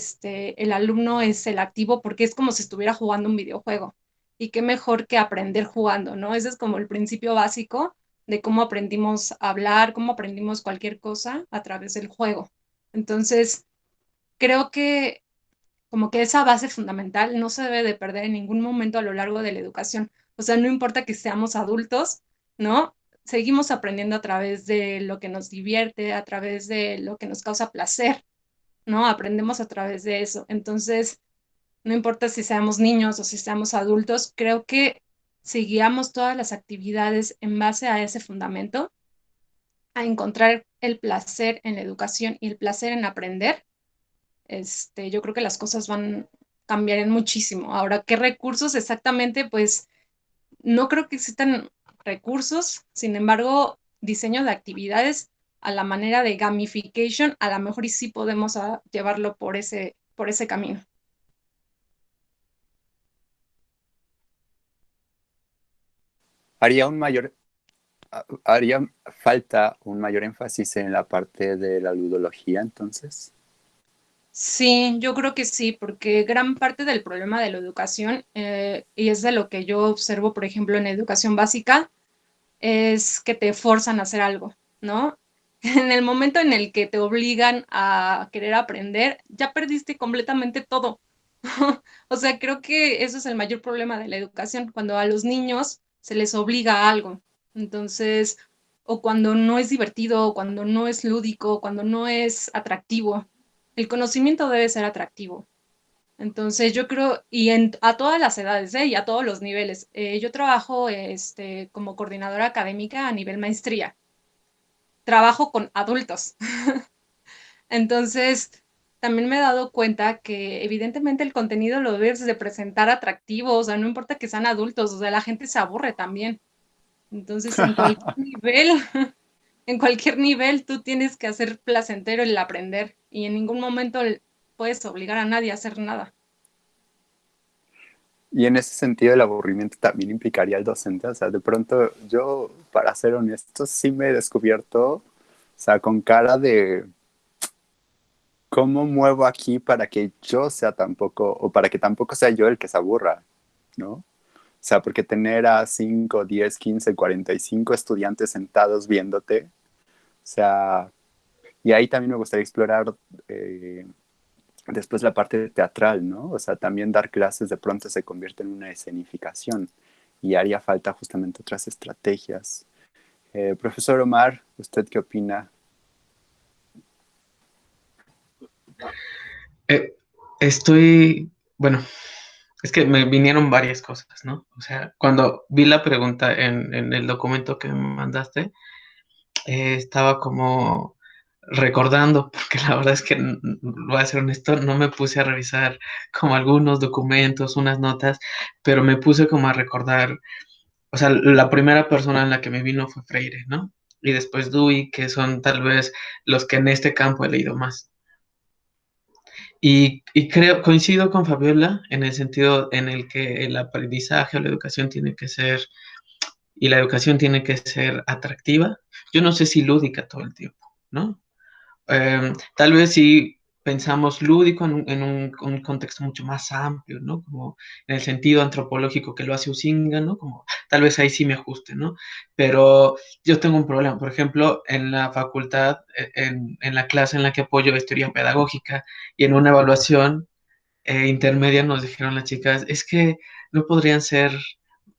el alumno es el activo porque es como si estuviera jugando un videojuego. Y qué mejor que aprender jugando, ¿no? Ese es como el principio básico de cómo aprendimos a hablar, cómo aprendimos cualquier cosa a través del juego. Entonces, creo que como que esa base fundamental no se debe de perder en ningún momento a lo largo de la educación. O sea, no importa que seamos adultos, ¿no? Seguimos aprendiendo a través de lo que nos divierte, a través de lo que nos causa placer, ¿no? Aprendemos a través de eso. Entonces, no importa si seamos niños o si seamos adultos, creo que si guiamos todas las actividades en base a ese fundamento, a encontrar el placer en la educación y el placer en aprender, yo creo que las cosas cambiarían muchísimo. Ahora, ¿qué recursos exactamente? Pues no creo que existan recursos, sin embargo, diseño de actividades a la manera de gamification, a lo mejor y sí podemos llevarlo por ese camino. Haría un mayor, haría falta un mayor énfasis en la parte de la ludología, entonces. Sí, yo creo que sí, porque gran parte del problema de la educación, y es de lo que yo observo, por ejemplo, en la educación básica, es que te forzan a hacer algo, ¿no? En el momento en el que te obligan a querer aprender, ya perdiste completamente todo. O sea, creo que eso es el mayor problema de la educación, cuando a los niños se les obliga a algo. Entonces, o cuando no es divertido, o cuando no es lúdico, cuando no es atractivo. El conocimiento debe ser atractivo. Entonces yo creo, a todas las edades, y a todos los niveles. Yo trabajo como coordinadora académica a nivel maestría. Trabajo con adultos. Entonces, también me he dado cuenta que evidentemente el contenido lo debes de presentar atractivo, o sea, no importa que sean adultos, o sea, la gente se aburre también. Entonces, en cualquier nivel, en cualquier nivel tú tienes que hacer placentero el aprender y en ningún momento puedes obligar a nadie a hacer nada. Y en ese sentido el aburrimiento también implicaría al docente. O sea, de pronto yo, para ser honesto, sí me he descubierto, o sea, con cara de cómo muevo aquí para que yo sea tampoco, o para que tampoco sea yo el que se aburra, ¿no? O sea, porque tener a 5, 10, 15, 45 estudiantes sentados viéndote, o sea, y ahí también me gustaría explorar después la parte teatral, ¿no? O sea, también dar clases de pronto se convierte en una escenificación y haría falta justamente otras estrategias. Profesor Omar, ¿usted qué opina? Bueno, es que me vinieron varias cosas, ¿no? O sea, cuando vi la pregunta en el documento que me mandaste, estaba como recordando, porque la verdad es que, voy a ser honesto, no me puse a revisar como algunos documentos, unas notas, pero me puse como a recordar, o sea, la primera persona en la que me vino fue Freire, ¿no? Y después Dewey, que son tal vez los que en este campo he leído más. Y creo, coincido con Fabiola en el sentido en el que el aprendizaje o la educación tiene que ser, y la educación tiene que ser atractiva. Yo no sé si lúdica todo el tiempo, ¿no? Tal vez si pensamos lúdico un contexto mucho más amplio, ¿no? Como en el sentido antropológico que lo hace Huizinga, ¿no? Como tal vez ahí sí me ajuste, ¿no? Pero yo tengo un problema, por ejemplo, en la facultad, en la clase en la que apoyo es teoría pedagógica y en una evaluación intermedia nos dijeron las chicas, es que no podrían ser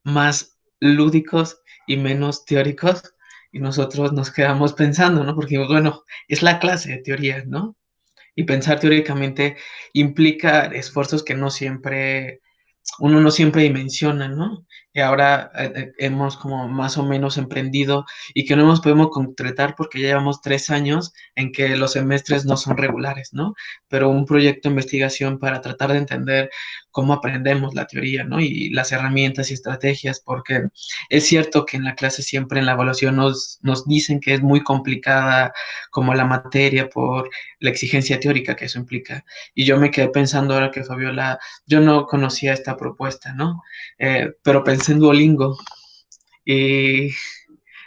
más lúdicos y menos teóricos. Y nosotros nos quedamos pensando, ¿no? Porque, bueno, es la clase de teoría, ¿no? Y pensar teóricamente implica esfuerzos que uno no siempre dimensiona, ¿no? Y ahora hemos como más o menos emprendido y que no hemos podido concretar porque ya llevamos 3 años en que los semestres no son regulares, ¿no? Pero un proyecto de investigación para tratar de entender cómo aprendemos la teoría, ¿no? Y las herramientas y estrategias, porque es cierto que en la clase siempre en la evaluación nos dicen que es muy complicada como la materia por la exigencia teórica que eso implica. Y yo me quedé pensando ahora que Fabiola, yo no conocía esta propuesta, ¿no? Pero pensé en Duolingo y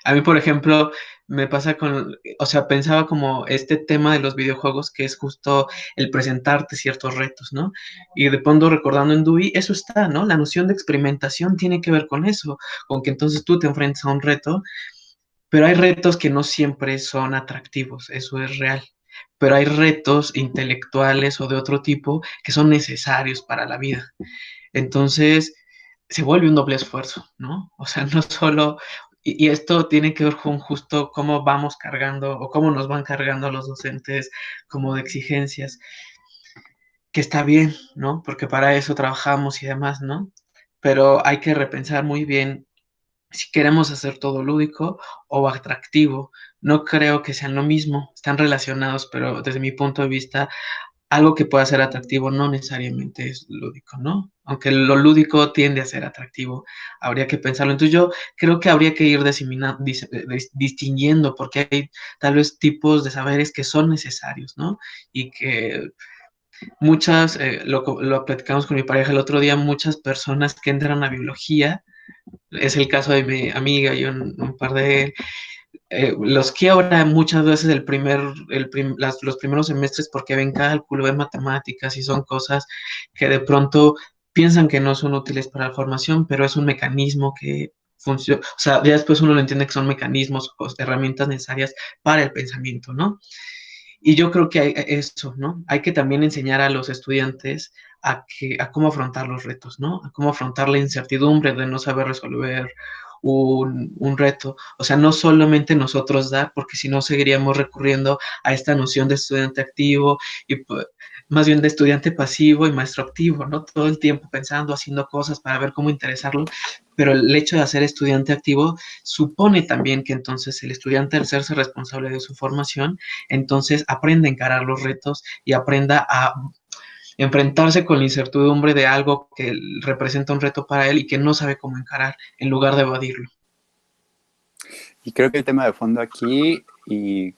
a mí, por ejemplo, me pasa o sea, pensaba como este tema de los videojuegos que es justo el presentarte ciertos retos, ¿no? Y de pronto recordando en Dewey, eso está, ¿no? La noción de experimentación tiene que ver con eso, con que entonces tú te enfrentas a un reto, pero hay retos que no siempre son atractivos, eso es real. Pero hay retos intelectuales o de otro tipo que son necesarios para la vida. Entonces, se vuelve un doble esfuerzo, ¿no? O sea, no solo, y esto tiene que ver con justo cómo vamos cargando o cómo nos van cargando a los docentes como de exigencias, que está bien, ¿no? Porque para eso trabajamos y demás, ¿no? Pero hay que repensar muy bien si queremos hacer todo lúdico o atractivo. No creo que sean lo mismo, están relacionados, pero desde mi punto de vista algo que pueda ser atractivo no necesariamente es lúdico, ¿no? Aunque lo lúdico tiende a ser atractivo, habría que pensarlo. Entonces yo creo que habría que ir distinguiendo, porque hay tal vez tipos de saberes que son necesarios, ¿no? Y que muchas, lo platicamos con mi pareja el otro día, muchas personas que entran a biología, es el caso de mi amiga y un par de él, los quiebra muchas veces los primeros semestres porque ven cálculo, ven matemáticas y son cosas que de pronto piensan que no son útiles para la formación, pero es un mecanismo que funciona, o sea, ya después uno lo entiende que son mecanismos o herramientas necesarias para el pensamiento, ¿no? Y yo creo que hay eso, ¿no? Hay que también enseñar a los estudiantes a cómo afrontar los retos, ¿no? A cómo afrontar la incertidumbre de no saber resolver un reto. O sea, no solamente nosotros dar, porque si no seguiríamos recurriendo a esta noción de estudiante activo y pues, más bien de estudiante pasivo y maestro activo, ¿no? Todo el tiempo pensando, haciendo cosas para ver cómo interesarlo, pero el hecho de ser estudiante activo supone también que entonces el estudiante, al serse responsable de su formación, entonces aprende a encarar los retos y aprenda a enfrentarse con la incertidumbre de algo que representa un reto para él y que no sabe cómo encarar en lugar de evadirlo. Y creo que el tema de fondo aquí, y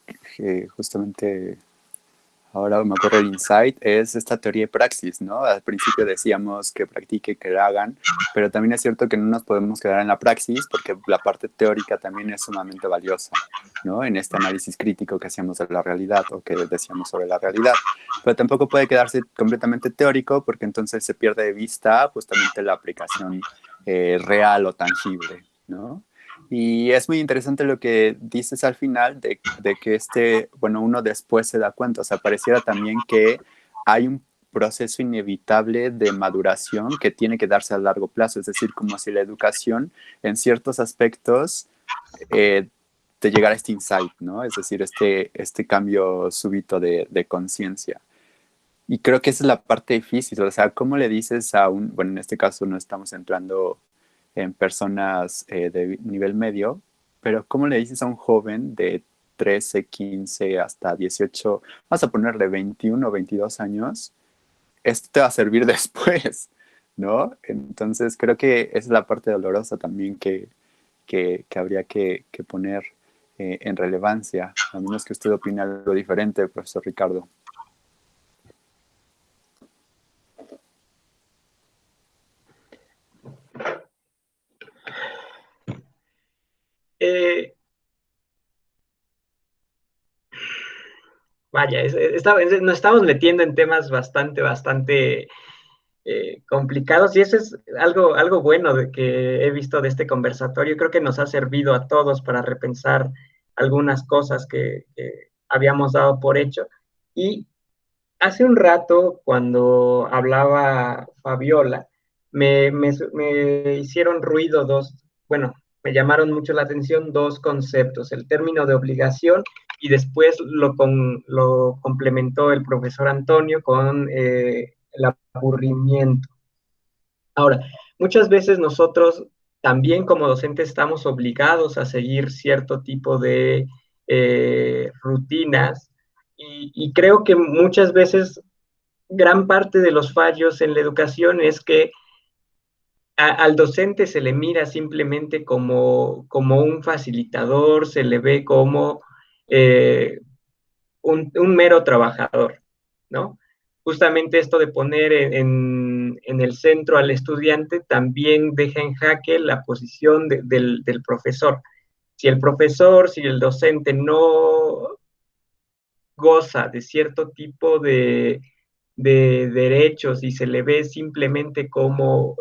justamente ahora me ocurre el insight, es esta teoría y praxis, ¿no? Al principio decíamos que practique, que hagan, pero también es cierto que no nos podemos quedar en la praxis porque la parte teórica también es sumamente valiosa, ¿no? En este análisis crítico que hacíamos de la realidad o que decíamos sobre la realidad. Pero tampoco puede quedarse completamente teórico porque entonces se pierde de vista justamente la aplicación real o tangible, ¿no? Y es muy interesante lo que dices al final de que bueno, uno después se da cuenta, o sea, pareciera también que hay un proceso inevitable de maduración que tiene que darse a largo plazo, es decir, como si la educación en ciertos aspectos te llegara a este insight, ¿no? Es decir, este cambio súbito de conciencia. Y creo que esa es la parte difícil, o sea, ¿cómo le dices a bueno, en este caso no estamos entrando en personas de nivel medio, pero ¿cómo le dices a un joven de 13, 15 hasta 18, vamos a ponerle 21 o 22 años, esto te va a servir después, ¿no? Entonces creo que esa es la parte dolorosa también que habría que poner en relevancia, a menos que usted opine algo diferente, profesor Ricardo. Vaya, nos estamos metiendo en temas bastante complicados y eso es algo bueno de que he visto de este conversatorio. Creo que nos ha servido a todos para repensar algunas cosas que habíamos dado por hecho. Y hace un rato, cuando hablaba Fabiola, me hicieron ruido bueno, me llamaron mucho la atención dos conceptos, el término de obligación y después lo complementó el profesor Antonio con el aburrimiento. Ahora, muchas veces nosotros también como docentes estamos obligados a seguir cierto tipo de rutinas y creo que muchas veces gran parte de los fallos en la educación es que al docente se le mira simplemente como un facilitador, se le ve como un mero trabajador, ¿no? Justamente esto de poner en el centro al estudiante también deja en jaque la posición del profesor. Si el docente no goza de cierto tipo de derechos y se le ve simplemente como,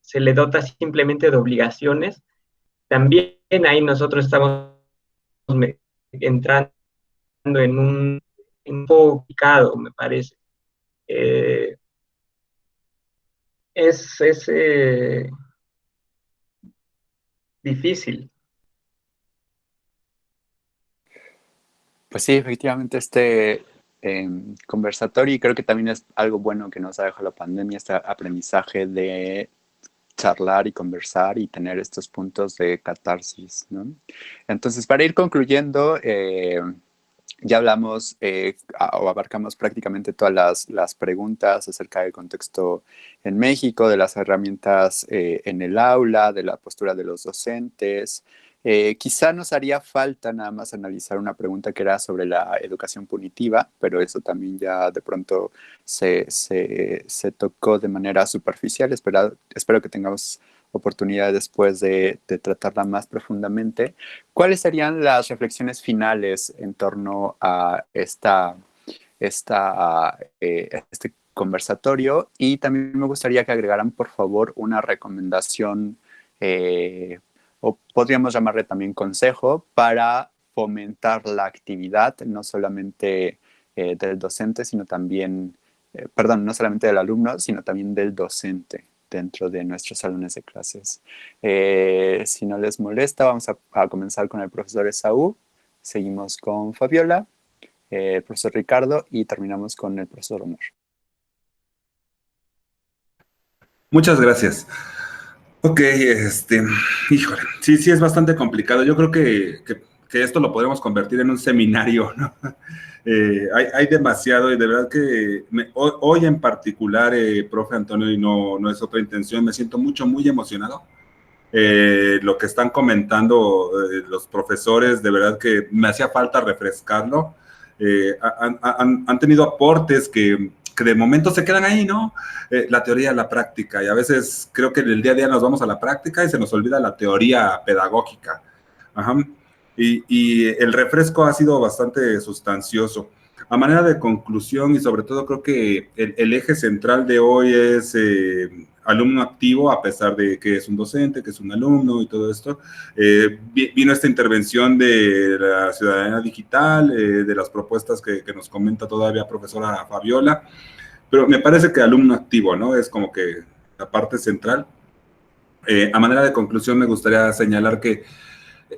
se le dota simplemente de obligaciones, también ahí nosotros estamos entrando en un poco picado, me parece. Es difícil. Pues sí, efectivamente conversatorio, y creo que también es algo bueno que nos ha dejado la pandemia, este aprendizaje de charlar y conversar y tener estos puntos de catarsis, ¿no? Entonces, para ir concluyendo, ya hablamos o abarcamos prácticamente todas las preguntas acerca del contexto en México, de las herramientas en el aula, de la postura de los docentes. Quizá nos haría falta nada más analizar una pregunta que era sobre la educación punitiva, pero eso también ya de pronto se tocó de manera superficial. Espero que tengamos oportunidad después de tratarla más profundamente. ¿Cuáles serían las reflexiones finales en torno a este conversatorio? Y también me gustaría que agregaran, por favor, una recomendación, o podríamos llamarle también consejo, para fomentar la actividad, no solamente del docente, sino también, perdón, no solamente del alumno, sino también del docente dentro de nuestros salones de clases. Si no les molesta, vamos a comenzar con el profesor Esaú, seguimos con Fabiola, el profesor Ricardo y terminamos con el profesor Omar. Muchas gracias. Ok, híjole, sí es bastante complicado. Yo creo que esto lo podemos convertir en un seminario, ¿no? Hay demasiado y de verdad que hoy en particular, profe Antonio, y no es otra intención, me siento muy emocionado. Lo que están comentando los profesores, de verdad que me hacía falta refrescarlo. han tenido aportes que de momento se quedan ahí, ¿no? La teoría, la práctica, y a veces creo que en el día a día nos vamos a la práctica y se nos olvida la teoría pedagógica. Ajá. Y el refresco ha sido bastante sustancioso. A manera de conclusión, y sobre todo creo que el eje central de hoy es alumno activo, a pesar de que es un docente, que es un alumno y todo esto. Vino esta intervención de la ciudadanía digital, de las propuestas que nos comenta todavía profesora Fabiola, pero me parece que alumno activo, ¿no? Es como que la parte central. A manera de conclusión, me gustaría señalar que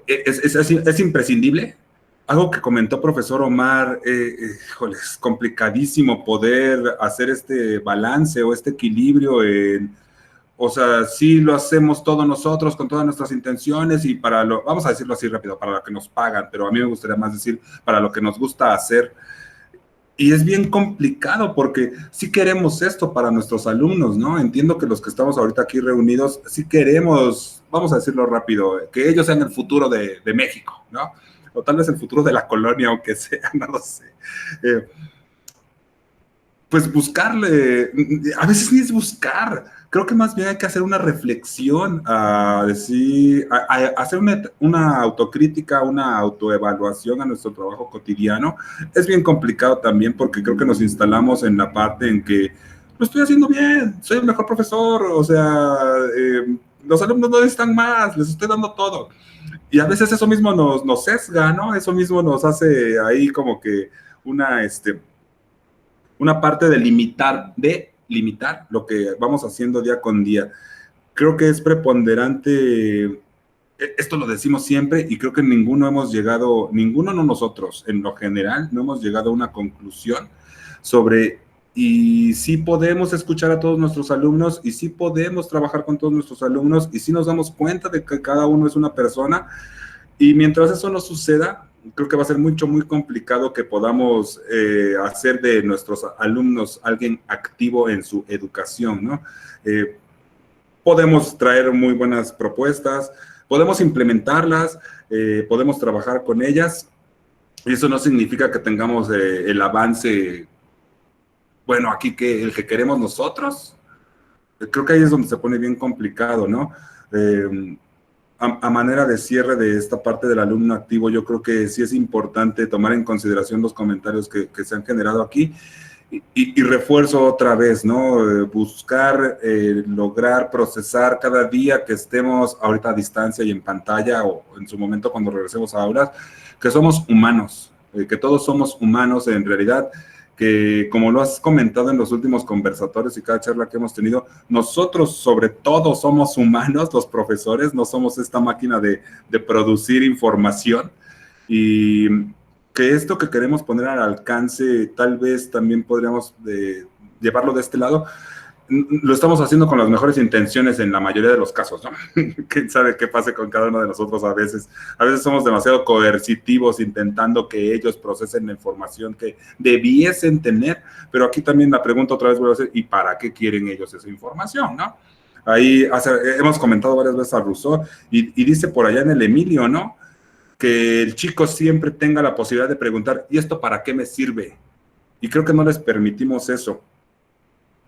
es imprescindible. Algo que comentó profesor Omar, híjole, es complicadísimo poder hacer este balance o este equilibrio o sea, sí lo hacemos todos nosotros con todas nuestras intenciones y vamos a decirlo así rápido, para lo que nos pagan, pero a mí me gustaría más decir para lo que nos gusta hacer. Y es bien complicado porque sí queremos esto para nuestros alumnos, ¿no? Entiendo que los que estamos ahorita aquí reunidos, sí queremos, vamos a decirlo rápido, que ellos sean el futuro de México, ¿no? O tal vez el futuro de la colonia, aunque sea, no lo sé. Pues buscarle, a veces ni es buscar, creo que más bien hay que hacer una reflexión, hacer una autocrítica, una autoevaluación a nuestro trabajo cotidiano. Es bien complicado también porque creo que nos instalamos en la parte en que lo estoy haciendo bien, soy el mejor profesor, o sea, los alumnos no necesitan más, les estoy dando todo. Y a veces eso mismo nos sesga, ¿no? Eso mismo nos hace ahí como que una parte de limitar lo que vamos haciendo día con día. Creo que es preponderante, esto lo decimos siempre y creo que ninguno no nosotros, en lo general, no hemos llegado a una conclusión sobre y sí podemos escuchar a todos nuestros alumnos y sí podemos trabajar con todos nuestros alumnos y sí nos damos cuenta de que cada uno es una persona y mientras eso no suceda, creo que va a ser muy complicado que podamos hacer de nuestros alumnos alguien activo en su educación, ¿no? Podemos traer muy buenas propuestas, podemos implementarlas, podemos trabajar con ellas, y eso no significa que tengamos el avance, bueno, aquí el que queremos nosotros. Creo que ahí es donde se pone bien complicado, ¿no? A manera de cierre de esta parte del alumno activo, yo creo que sí es importante tomar en consideración los comentarios que se han generado aquí y refuerzo otra vez, ¿no? Buscar, lograr, procesar cada día que estemos ahorita a distancia y en pantalla o en su momento cuando regresemos a aulas, que somos humanos, que todos somos humanos en realidad, que como lo has comentado en los últimos conversatorios y cada charla que hemos tenido, nosotros sobre todo somos humanos, los profesores, no somos esta máquina de producir información y que esto que queremos poner al alcance tal vez también podríamos llevarlo de este lado. Lo estamos haciendo con las mejores intenciones en la mayoría de los casos, ¿no? ¿Quién sabe qué pase con cada uno de nosotros a veces? A veces somos demasiado coercitivos intentando que ellos procesen la información que debiesen tener, pero aquí también la pregunta otra vez voy a hacer, ¿y para qué quieren ellos esa información, no? Ahí hemos comentado varias veces a Rousseau y dice por allá en el Emilio, ¿no? Que el chico siempre tenga la posibilidad de preguntar, ¿y esto para qué me sirve? Y creo que no les permitimos eso.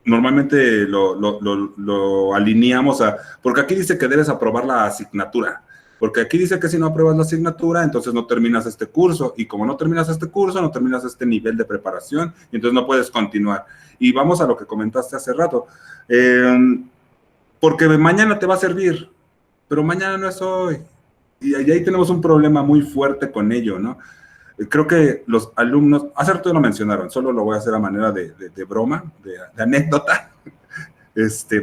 Normalmente lo alineamos porque aquí dice que debes aprobar la asignatura, porque aquí dice que si no apruebas la asignatura, entonces no terminas este curso, y como no terminas este curso, no terminas este nivel de preparación, y entonces no puedes continuar. Y vamos a lo que comentaste hace rato, porque mañana te va a servir, pero mañana no es hoy, y ahí tenemos un problema muy fuerte con ello, ¿no? Creo que los alumnos, hace rato lo mencionaron, solo lo voy a hacer a manera de broma, de anécdota,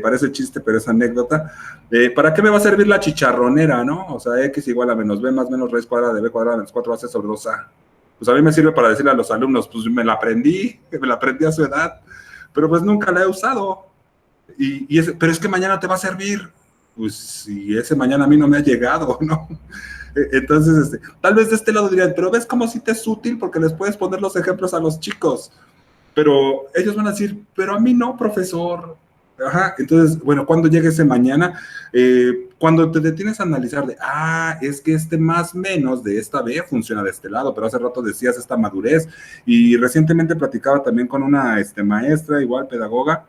parece chiste, pero es anécdota. ¿Para qué me va a servir la chicharronera, no? O sea, X igual a menos B más menos raíz cuadrada de B cuadrada menos 4AC sobre 2A. Pues a mí me sirve para decirle a los alumnos, pues me la aprendí a su edad, pero pues nunca la he usado. Pero es que mañana te va a servir. Pues si ese mañana a mí no me ha llegado, ¿no? Entonces, tal vez de este lado dirían, pero ves cómo sí te es útil porque les puedes poner los ejemplos a los chicos, pero ellos van a decir, pero a mí no, profesor. Ajá, entonces, bueno, cuando llegue ese mañana, cuando te detienes a analizar de, es que este más menos de esta B funciona de este lado, pero hace rato decías esta madurez, y recientemente platicaba también con una maestra, igual pedagoga,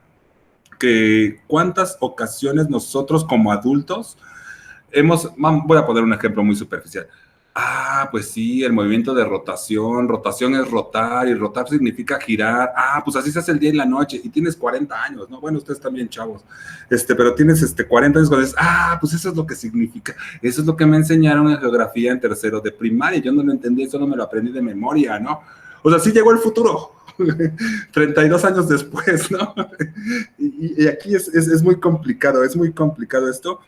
que cuántas ocasiones nosotros como adultos voy a poner un ejemplo muy superficial. Pues sí, el movimiento de rotación, rotación es rotar y rotar significa girar. Pues así se hace el día y la noche y tienes 40 años, ¿no? Bueno, ustedes también chavos, pero tienes 40 años cuando dices, pues eso es lo que significa. Eso es lo que me enseñaron en geografía en tercero de primaria. Yo no lo entendí, eso no me lo aprendí de memoria, ¿no? O sea, sí llegó el futuro. 32 años después, ¿no? Y aquí es muy complicado esto.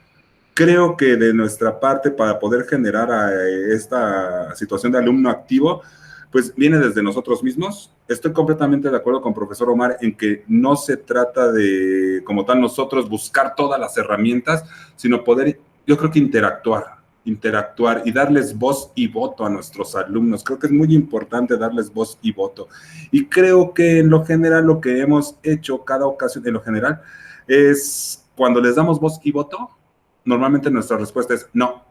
Creo que de nuestra parte, para poder generar esta situación de alumno activo, pues viene desde nosotros mismos. Estoy completamente de acuerdo con profesor Omar en que no se trata de, como tal, nosotros buscar todas las herramientas, sino poder, yo creo que interactuar y darles voz y voto a nuestros alumnos. Creo que es muy importante darles voz y voto. Y creo que en lo general lo que hemos hecho cada ocasión, en lo general, es cuando les damos voz y voto, normalmente nuestra respuesta es no,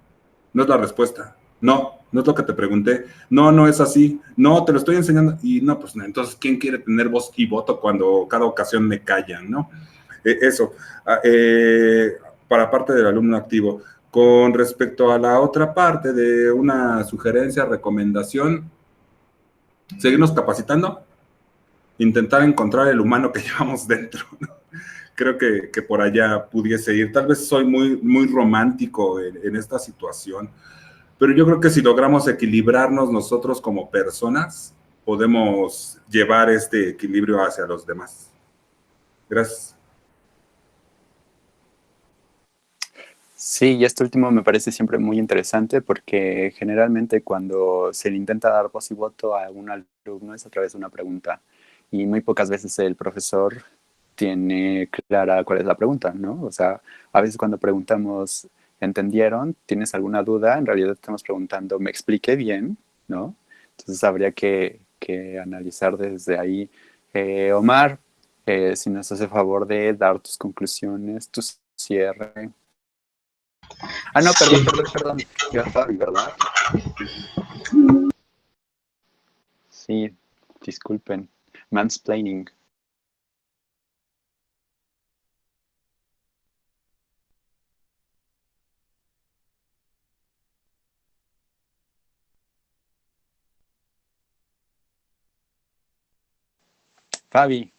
no es la respuesta, no, no es lo que te pregunté, no, no es así, no, te lo estoy enseñando, y no, pues no, entonces, ¿quién quiere tener voz y voto cuando cada ocasión me callan, no? Eso, para parte del alumno activo. Con respecto a la otra parte de una sugerencia, recomendación, seguirnos capacitando, intentar encontrar el humano que llevamos dentro, ¿no? Creo que por allá pudiese ir. Tal vez soy muy, muy romántico en esta situación, pero yo creo que si logramos equilibrarnos nosotros como personas, podemos llevar este equilibrio hacia los demás. Gracias. Sí, y esto último me parece siempre muy interesante porque generalmente cuando se le intenta dar voz y voto a un alumno es a través de una pregunta y muy pocas veces el profesor tiene clara cuál es la pregunta, ¿no? O sea, a veces cuando preguntamos, ¿entendieron? ¿Tienes alguna duda? En realidad estamos preguntando, ¿me expliqué bien? ¿No? Entonces habría que analizar desde ahí. Omar, si nos hace favor de dar tus conclusiones, tu cierre. No, perdón. Iba Fabi, ¿verdad? Sí, disculpen. Mansplaining. Fabi.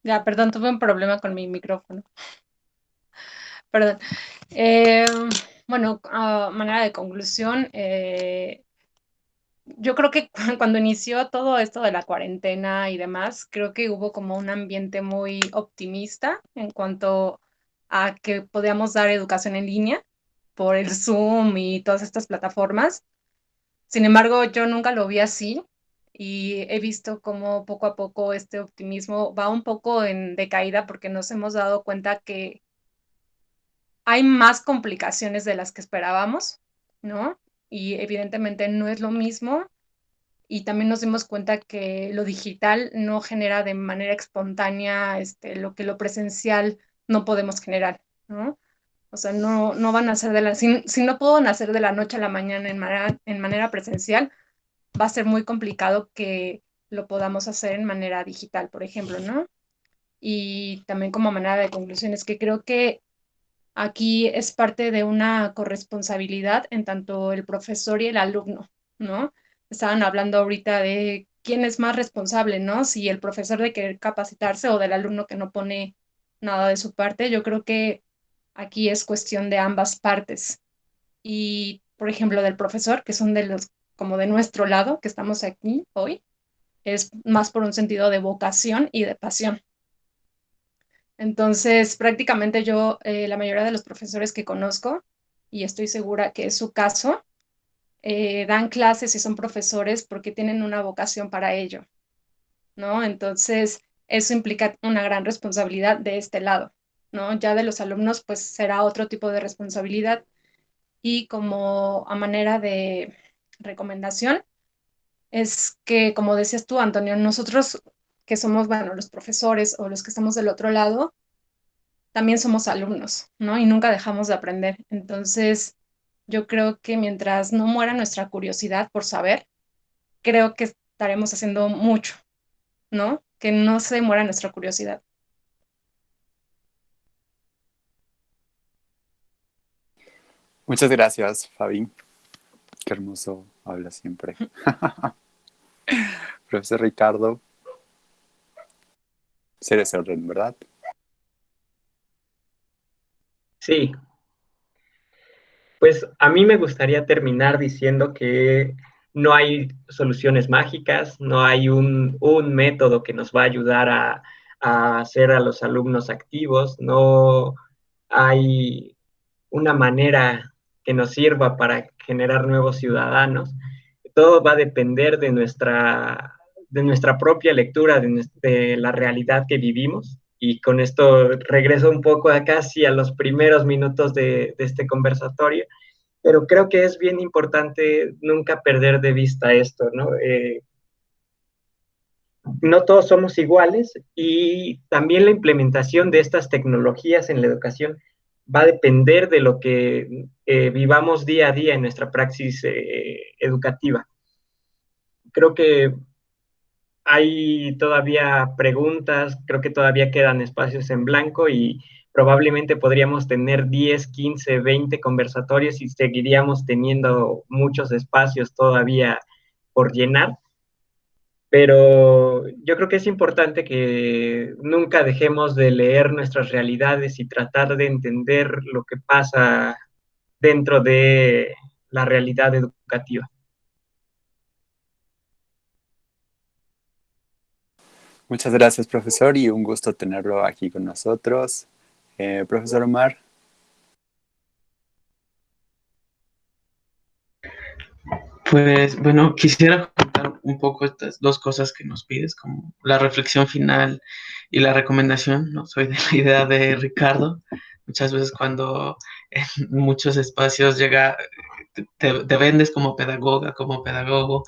Ya, perdón, tuve un problema con mi micrófono. Perdón. Bueno, a manera de conclusión, yo creo que cuando inició todo esto de la cuarentena y demás, creo que hubo como un ambiente muy optimista en cuanto a que podíamos dar educación en línea por el Zoom y todas estas plataformas. Sin embargo, yo nunca lo vi así y he visto cómo poco a poco este optimismo va un poco en decaída porque nos hemos dado cuenta que hay más complicaciones de las que esperábamos, ¿no? Y evidentemente no es lo mismo. Y también nos dimos cuenta que lo digital no genera de manera espontánea lo que lo presencial no podemos generar, ¿no? O sea, no van a ser si no puedo nacer de la noche a la mañana en manera presencial, va a ser muy complicado que lo podamos hacer en manera digital, por ejemplo, ¿no? Y también como manera de conclusión es que creo que aquí es parte de una corresponsabilidad en tanto el profesor y el alumno, ¿no? Estaban hablando ahorita de quién es más responsable, ¿no? Si el profesor de querer capacitarse o del alumno que no pone nada de su parte. Yo creo que aquí es cuestión de ambas partes. Y, por ejemplo, del profesor, que son de los, como de nuestro lado, que estamos aquí hoy, es más por un sentido de vocación y de pasión. Entonces, prácticamente yo, la mayoría de los profesores que conozco, y estoy segura que es su caso, dan clases y son profesores porque tienen una vocación para ello, ¿no? Entonces, eso implica una gran responsabilidad de este lado, ¿no? Ya de los alumnos, pues será otro tipo de responsabilidad. Y como a manera de recomendación, es que, como decías tú, Antonio, nosotros que somos, bueno, los profesores o los que estamos del otro lado, también somos alumnos, ¿no? Y nunca dejamos de aprender. Entonces, yo creo que mientras no muera nuestra curiosidad por saber, creo que estaremos haciendo mucho, ¿no? Que no se muera nuestra curiosidad. Muchas gracias, Fabi. Qué hermoso habla siempre. Profesor Ricardo, se eres orden, ¿verdad? Sí, pues a mí me gustaría terminar diciendo que no hay soluciones mágicas, no hay un método que nos va a ayudar a hacer a los alumnos activos, no hay una manera que nos sirva para generar nuevos ciudadanos. Todo va a depender de nuestra propia lectura de la realidad que vivimos. Y con esto regreso un poco a casi a los primeros minutos de este conversatorio, pero creo que es bien importante nunca perder de vista esto, ¿no? No todos somos iguales y también la implementación de estas tecnologías en la educación va a depender de lo que vivamos día a día en nuestra praxis educativa. Creo que hay todavía preguntas, creo que todavía quedan espacios en blanco y probablemente podríamos tener 10, 15, 20 conversatorios y seguiríamos teniendo muchos espacios todavía por llenar, pero yo creo que es importante que nunca dejemos de leer nuestras realidades y tratar de entender lo que pasa dentro de la realidad educativa. Muchas gracias, profesor, y un gusto tenerlo aquí con nosotros. Profesor Omar. Pues bueno, quisiera contar un poco estas dos cosas que nos pides, como la reflexión final y la recomendación. No soy de la idea de Ricardo. Muchas veces cuando en muchos espacios te vendes como pedagoga, como pedagogo,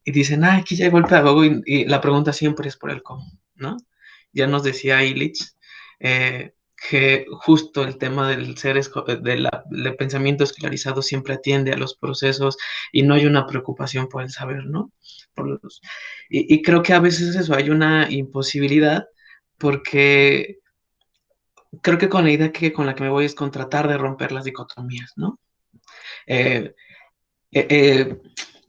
y dicen, aquí llegó el pedagogo, y la pregunta siempre es por el cómo, ¿no? Ya nos decía Illich, que justo el tema del del pensamiento esclarizado siempre atiende a los procesos y no hay una preocupación por el saber, ¿no? Y creo que a veces eso, hay una imposibilidad porque creo que con la idea con la que me voy es con tratar de romper las dicotomías, ¿no? Eh, eh, eh,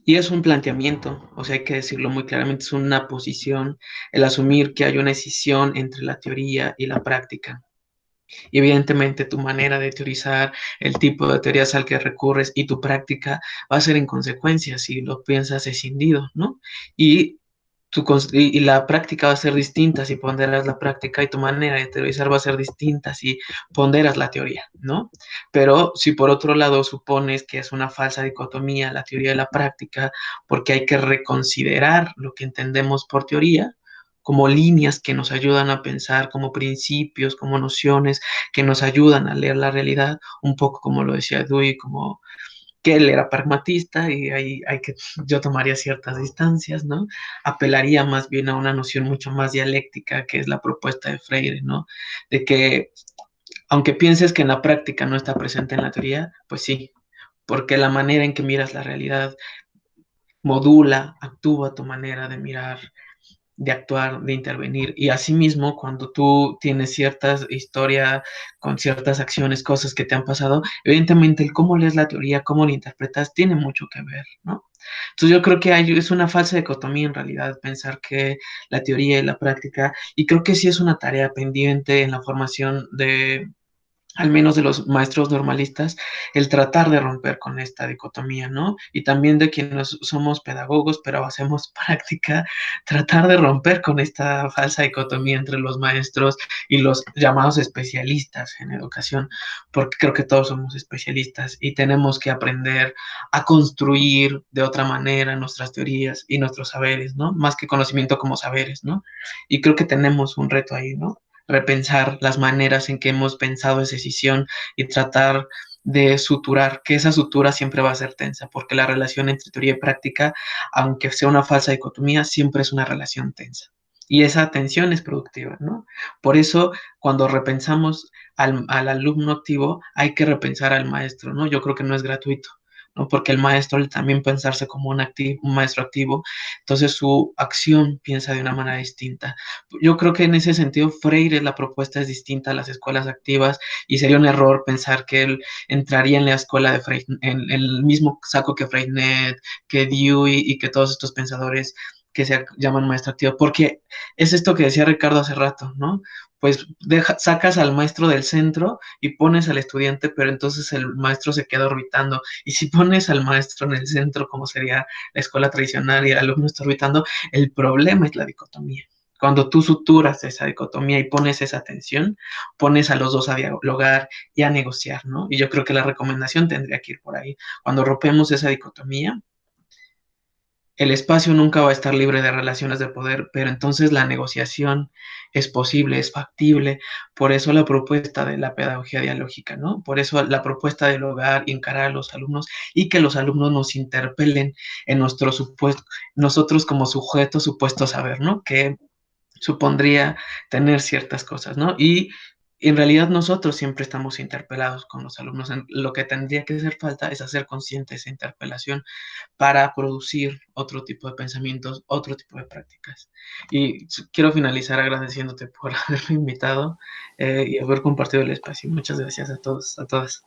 y es un planteamiento, o sea, hay que decirlo muy claramente, es una posición el asumir que hay una escisión entre la teoría y la práctica. Y evidentemente tu manera de teorizar, el tipo de teorías al que recurres y tu práctica va a ser en consecuencia si lo piensas escindido, ¿no? Y, y la práctica va a ser distinta si ponderas la práctica y tu manera de teorizar va a ser distinta si ponderas la teoría, ¿no? Pero si por otro lado supones que es una falsa dicotomía la teoría y la práctica, porque hay que reconsiderar lo que entendemos por teoría, como líneas que nos ayudan a pensar, como principios, como nociones que nos ayudan a leer la realidad, un poco como lo decía Dewey, como que él era pragmatista y ahí yo tomaría ciertas distancias, ¿no? Apelaría más bien a una noción mucho más dialéctica, que es la propuesta de Freire, ¿no? De que aunque pienses que en la práctica no está presente en la teoría, pues sí, porque la manera en que miras la realidad modula, actúa tu manera de mirar, de actuar, de intervenir. Y asimismo, cuando tú tienes ciertas historias con ciertas acciones, cosas que te han pasado, evidentemente el cómo lees la teoría, cómo la interpretas, tiene mucho que ver, ¿no? Entonces yo creo que es una falsa dicotomía en realidad pensar que la teoría y la práctica, y creo que sí es una tarea pendiente en la formación de al menos de los maestros normalistas, el tratar de romper con esta dicotomía, ¿no? Y también de quienes somos pedagogos, pero hacemos práctica, tratar de romper con esta falsa dicotomía entre los maestros y los llamados especialistas en educación, porque creo que todos somos especialistas y tenemos que aprender a construir de otra manera nuestras teorías y nuestros saberes, ¿no? Más que conocimiento como saberes, ¿no? Y creo que tenemos un reto ahí, ¿no? Repensar las maneras en que hemos pensado esa decisión y tratar de suturar, que esa sutura siempre va a ser tensa, porque la relación entre teoría y práctica, aunque sea una falsa dicotomía, siempre es una relación tensa. y esa atención es productiva, ¿no? Por eso, cuando repensamos al alumno activo, hay que repensar al maestro, ¿no? Yo creo que no es gratuito, ¿no? Porque el maestro también pensarse como un maestro activo, entonces su acción piensa de una manera distinta. Yo creo que en ese sentido, Freire, la propuesta es distinta a las escuelas activas y sería un error pensar que él entraría en la escuela de Freire, en el mismo saco que Freinet, que Dewey y que todos estos pensadores que se llaman maestro activo, porque es esto que decía Ricardo hace rato, ¿no? Pues sacas al maestro del centro y pones al estudiante, pero entonces el maestro se queda orbitando. Y si pones al maestro en el centro, como sería la escuela tradicional, y el alumno está orbitando, el problema es la dicotomía. Cuando tú suturas esa dicotomía y pones esa tensión, pones a los dos a dialogar y a negociar, ¿no? Y yo creo que la recomendación tendría que ir por ahí. Cuando rompemos esa dicotomía, el espacio nunca va a estar libre de relaciones de poder, pero entonces la negociación es posible, es factible. Por eso la propuesta de la pedagogía dialógica, ¿no? Por eso la propuesta del hogar, encarar a los alumnos y que los alumnos nos interpelen en nuestro supuesto, nosotros como sujetos supuestos saber, ¿no? Que supondría tener ciertas cosas, ¿no? Y en realidad nosotros siempre estamos interpelados con los alumnos. Lo que tendría que hacer falta es hacer consciente esa interpelación para producir otro tipo de pensamientos, otro tipo de prácticas. Y quiero finalizar agradeciéndote por haberme invitado y haber compartido el espacio. Muchas gracias a todos, a todas.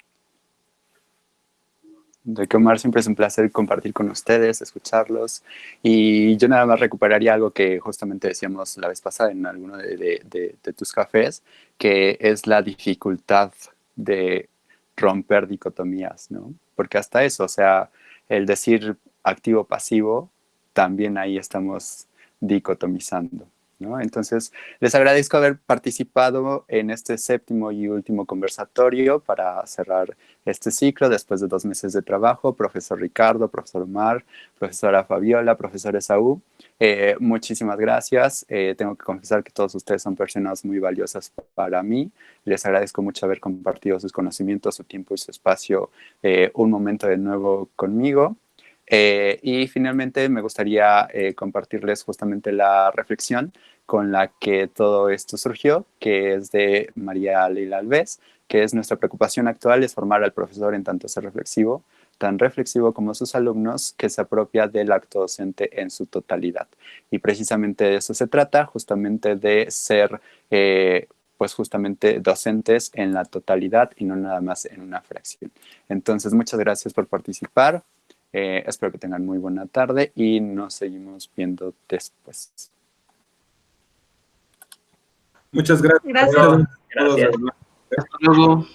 Enrique Omar, siempre es un placer compartir con ustedes, escucharlos. Y yo nada más recuperaría algo que justamente decíamos la vez pasada en alguno de tus cafés, que es la dificultad de romper dicotomías, ¿no? Porque hasta eso, o sea, el decir activo-pasivo, también ahí estamos dicotomizando, ¿no? Entonces, les agradezco haber participado en este 7º y último conversatorio para cerrar este ciclo después de 2 meses de trabajo. Profesor Ricardo, profesor Omar, profesora Fabiola, profesor Esaú, muchísimas gracias. Tengo que confesar que todos ustedes son personas muy valiosas para mí. Les agradezco mucho haber compartido sus conocimientos, su tiempo y su espacio un momento de nuevo conmigo. Y finalmente me gustaría compartirles justamente la reflexión con la que todo esto surgió, que es de María Leila Alves, que es nuestra preocupación actual es formar al profesor en tanto ser reflexivo, tan reflexivo como sus alumnos, que se apropia del acto docente en su totalidad. Y precisamente de eso se trata, justamente de ser pues justamente docentes en la totalidad y no nada más en una fracción. Entonces, muchas gracias por participar. Espero que tengan muy buena tarde y nos seguimos viendo después. Muchas gracias. Gracias. Hasta luego.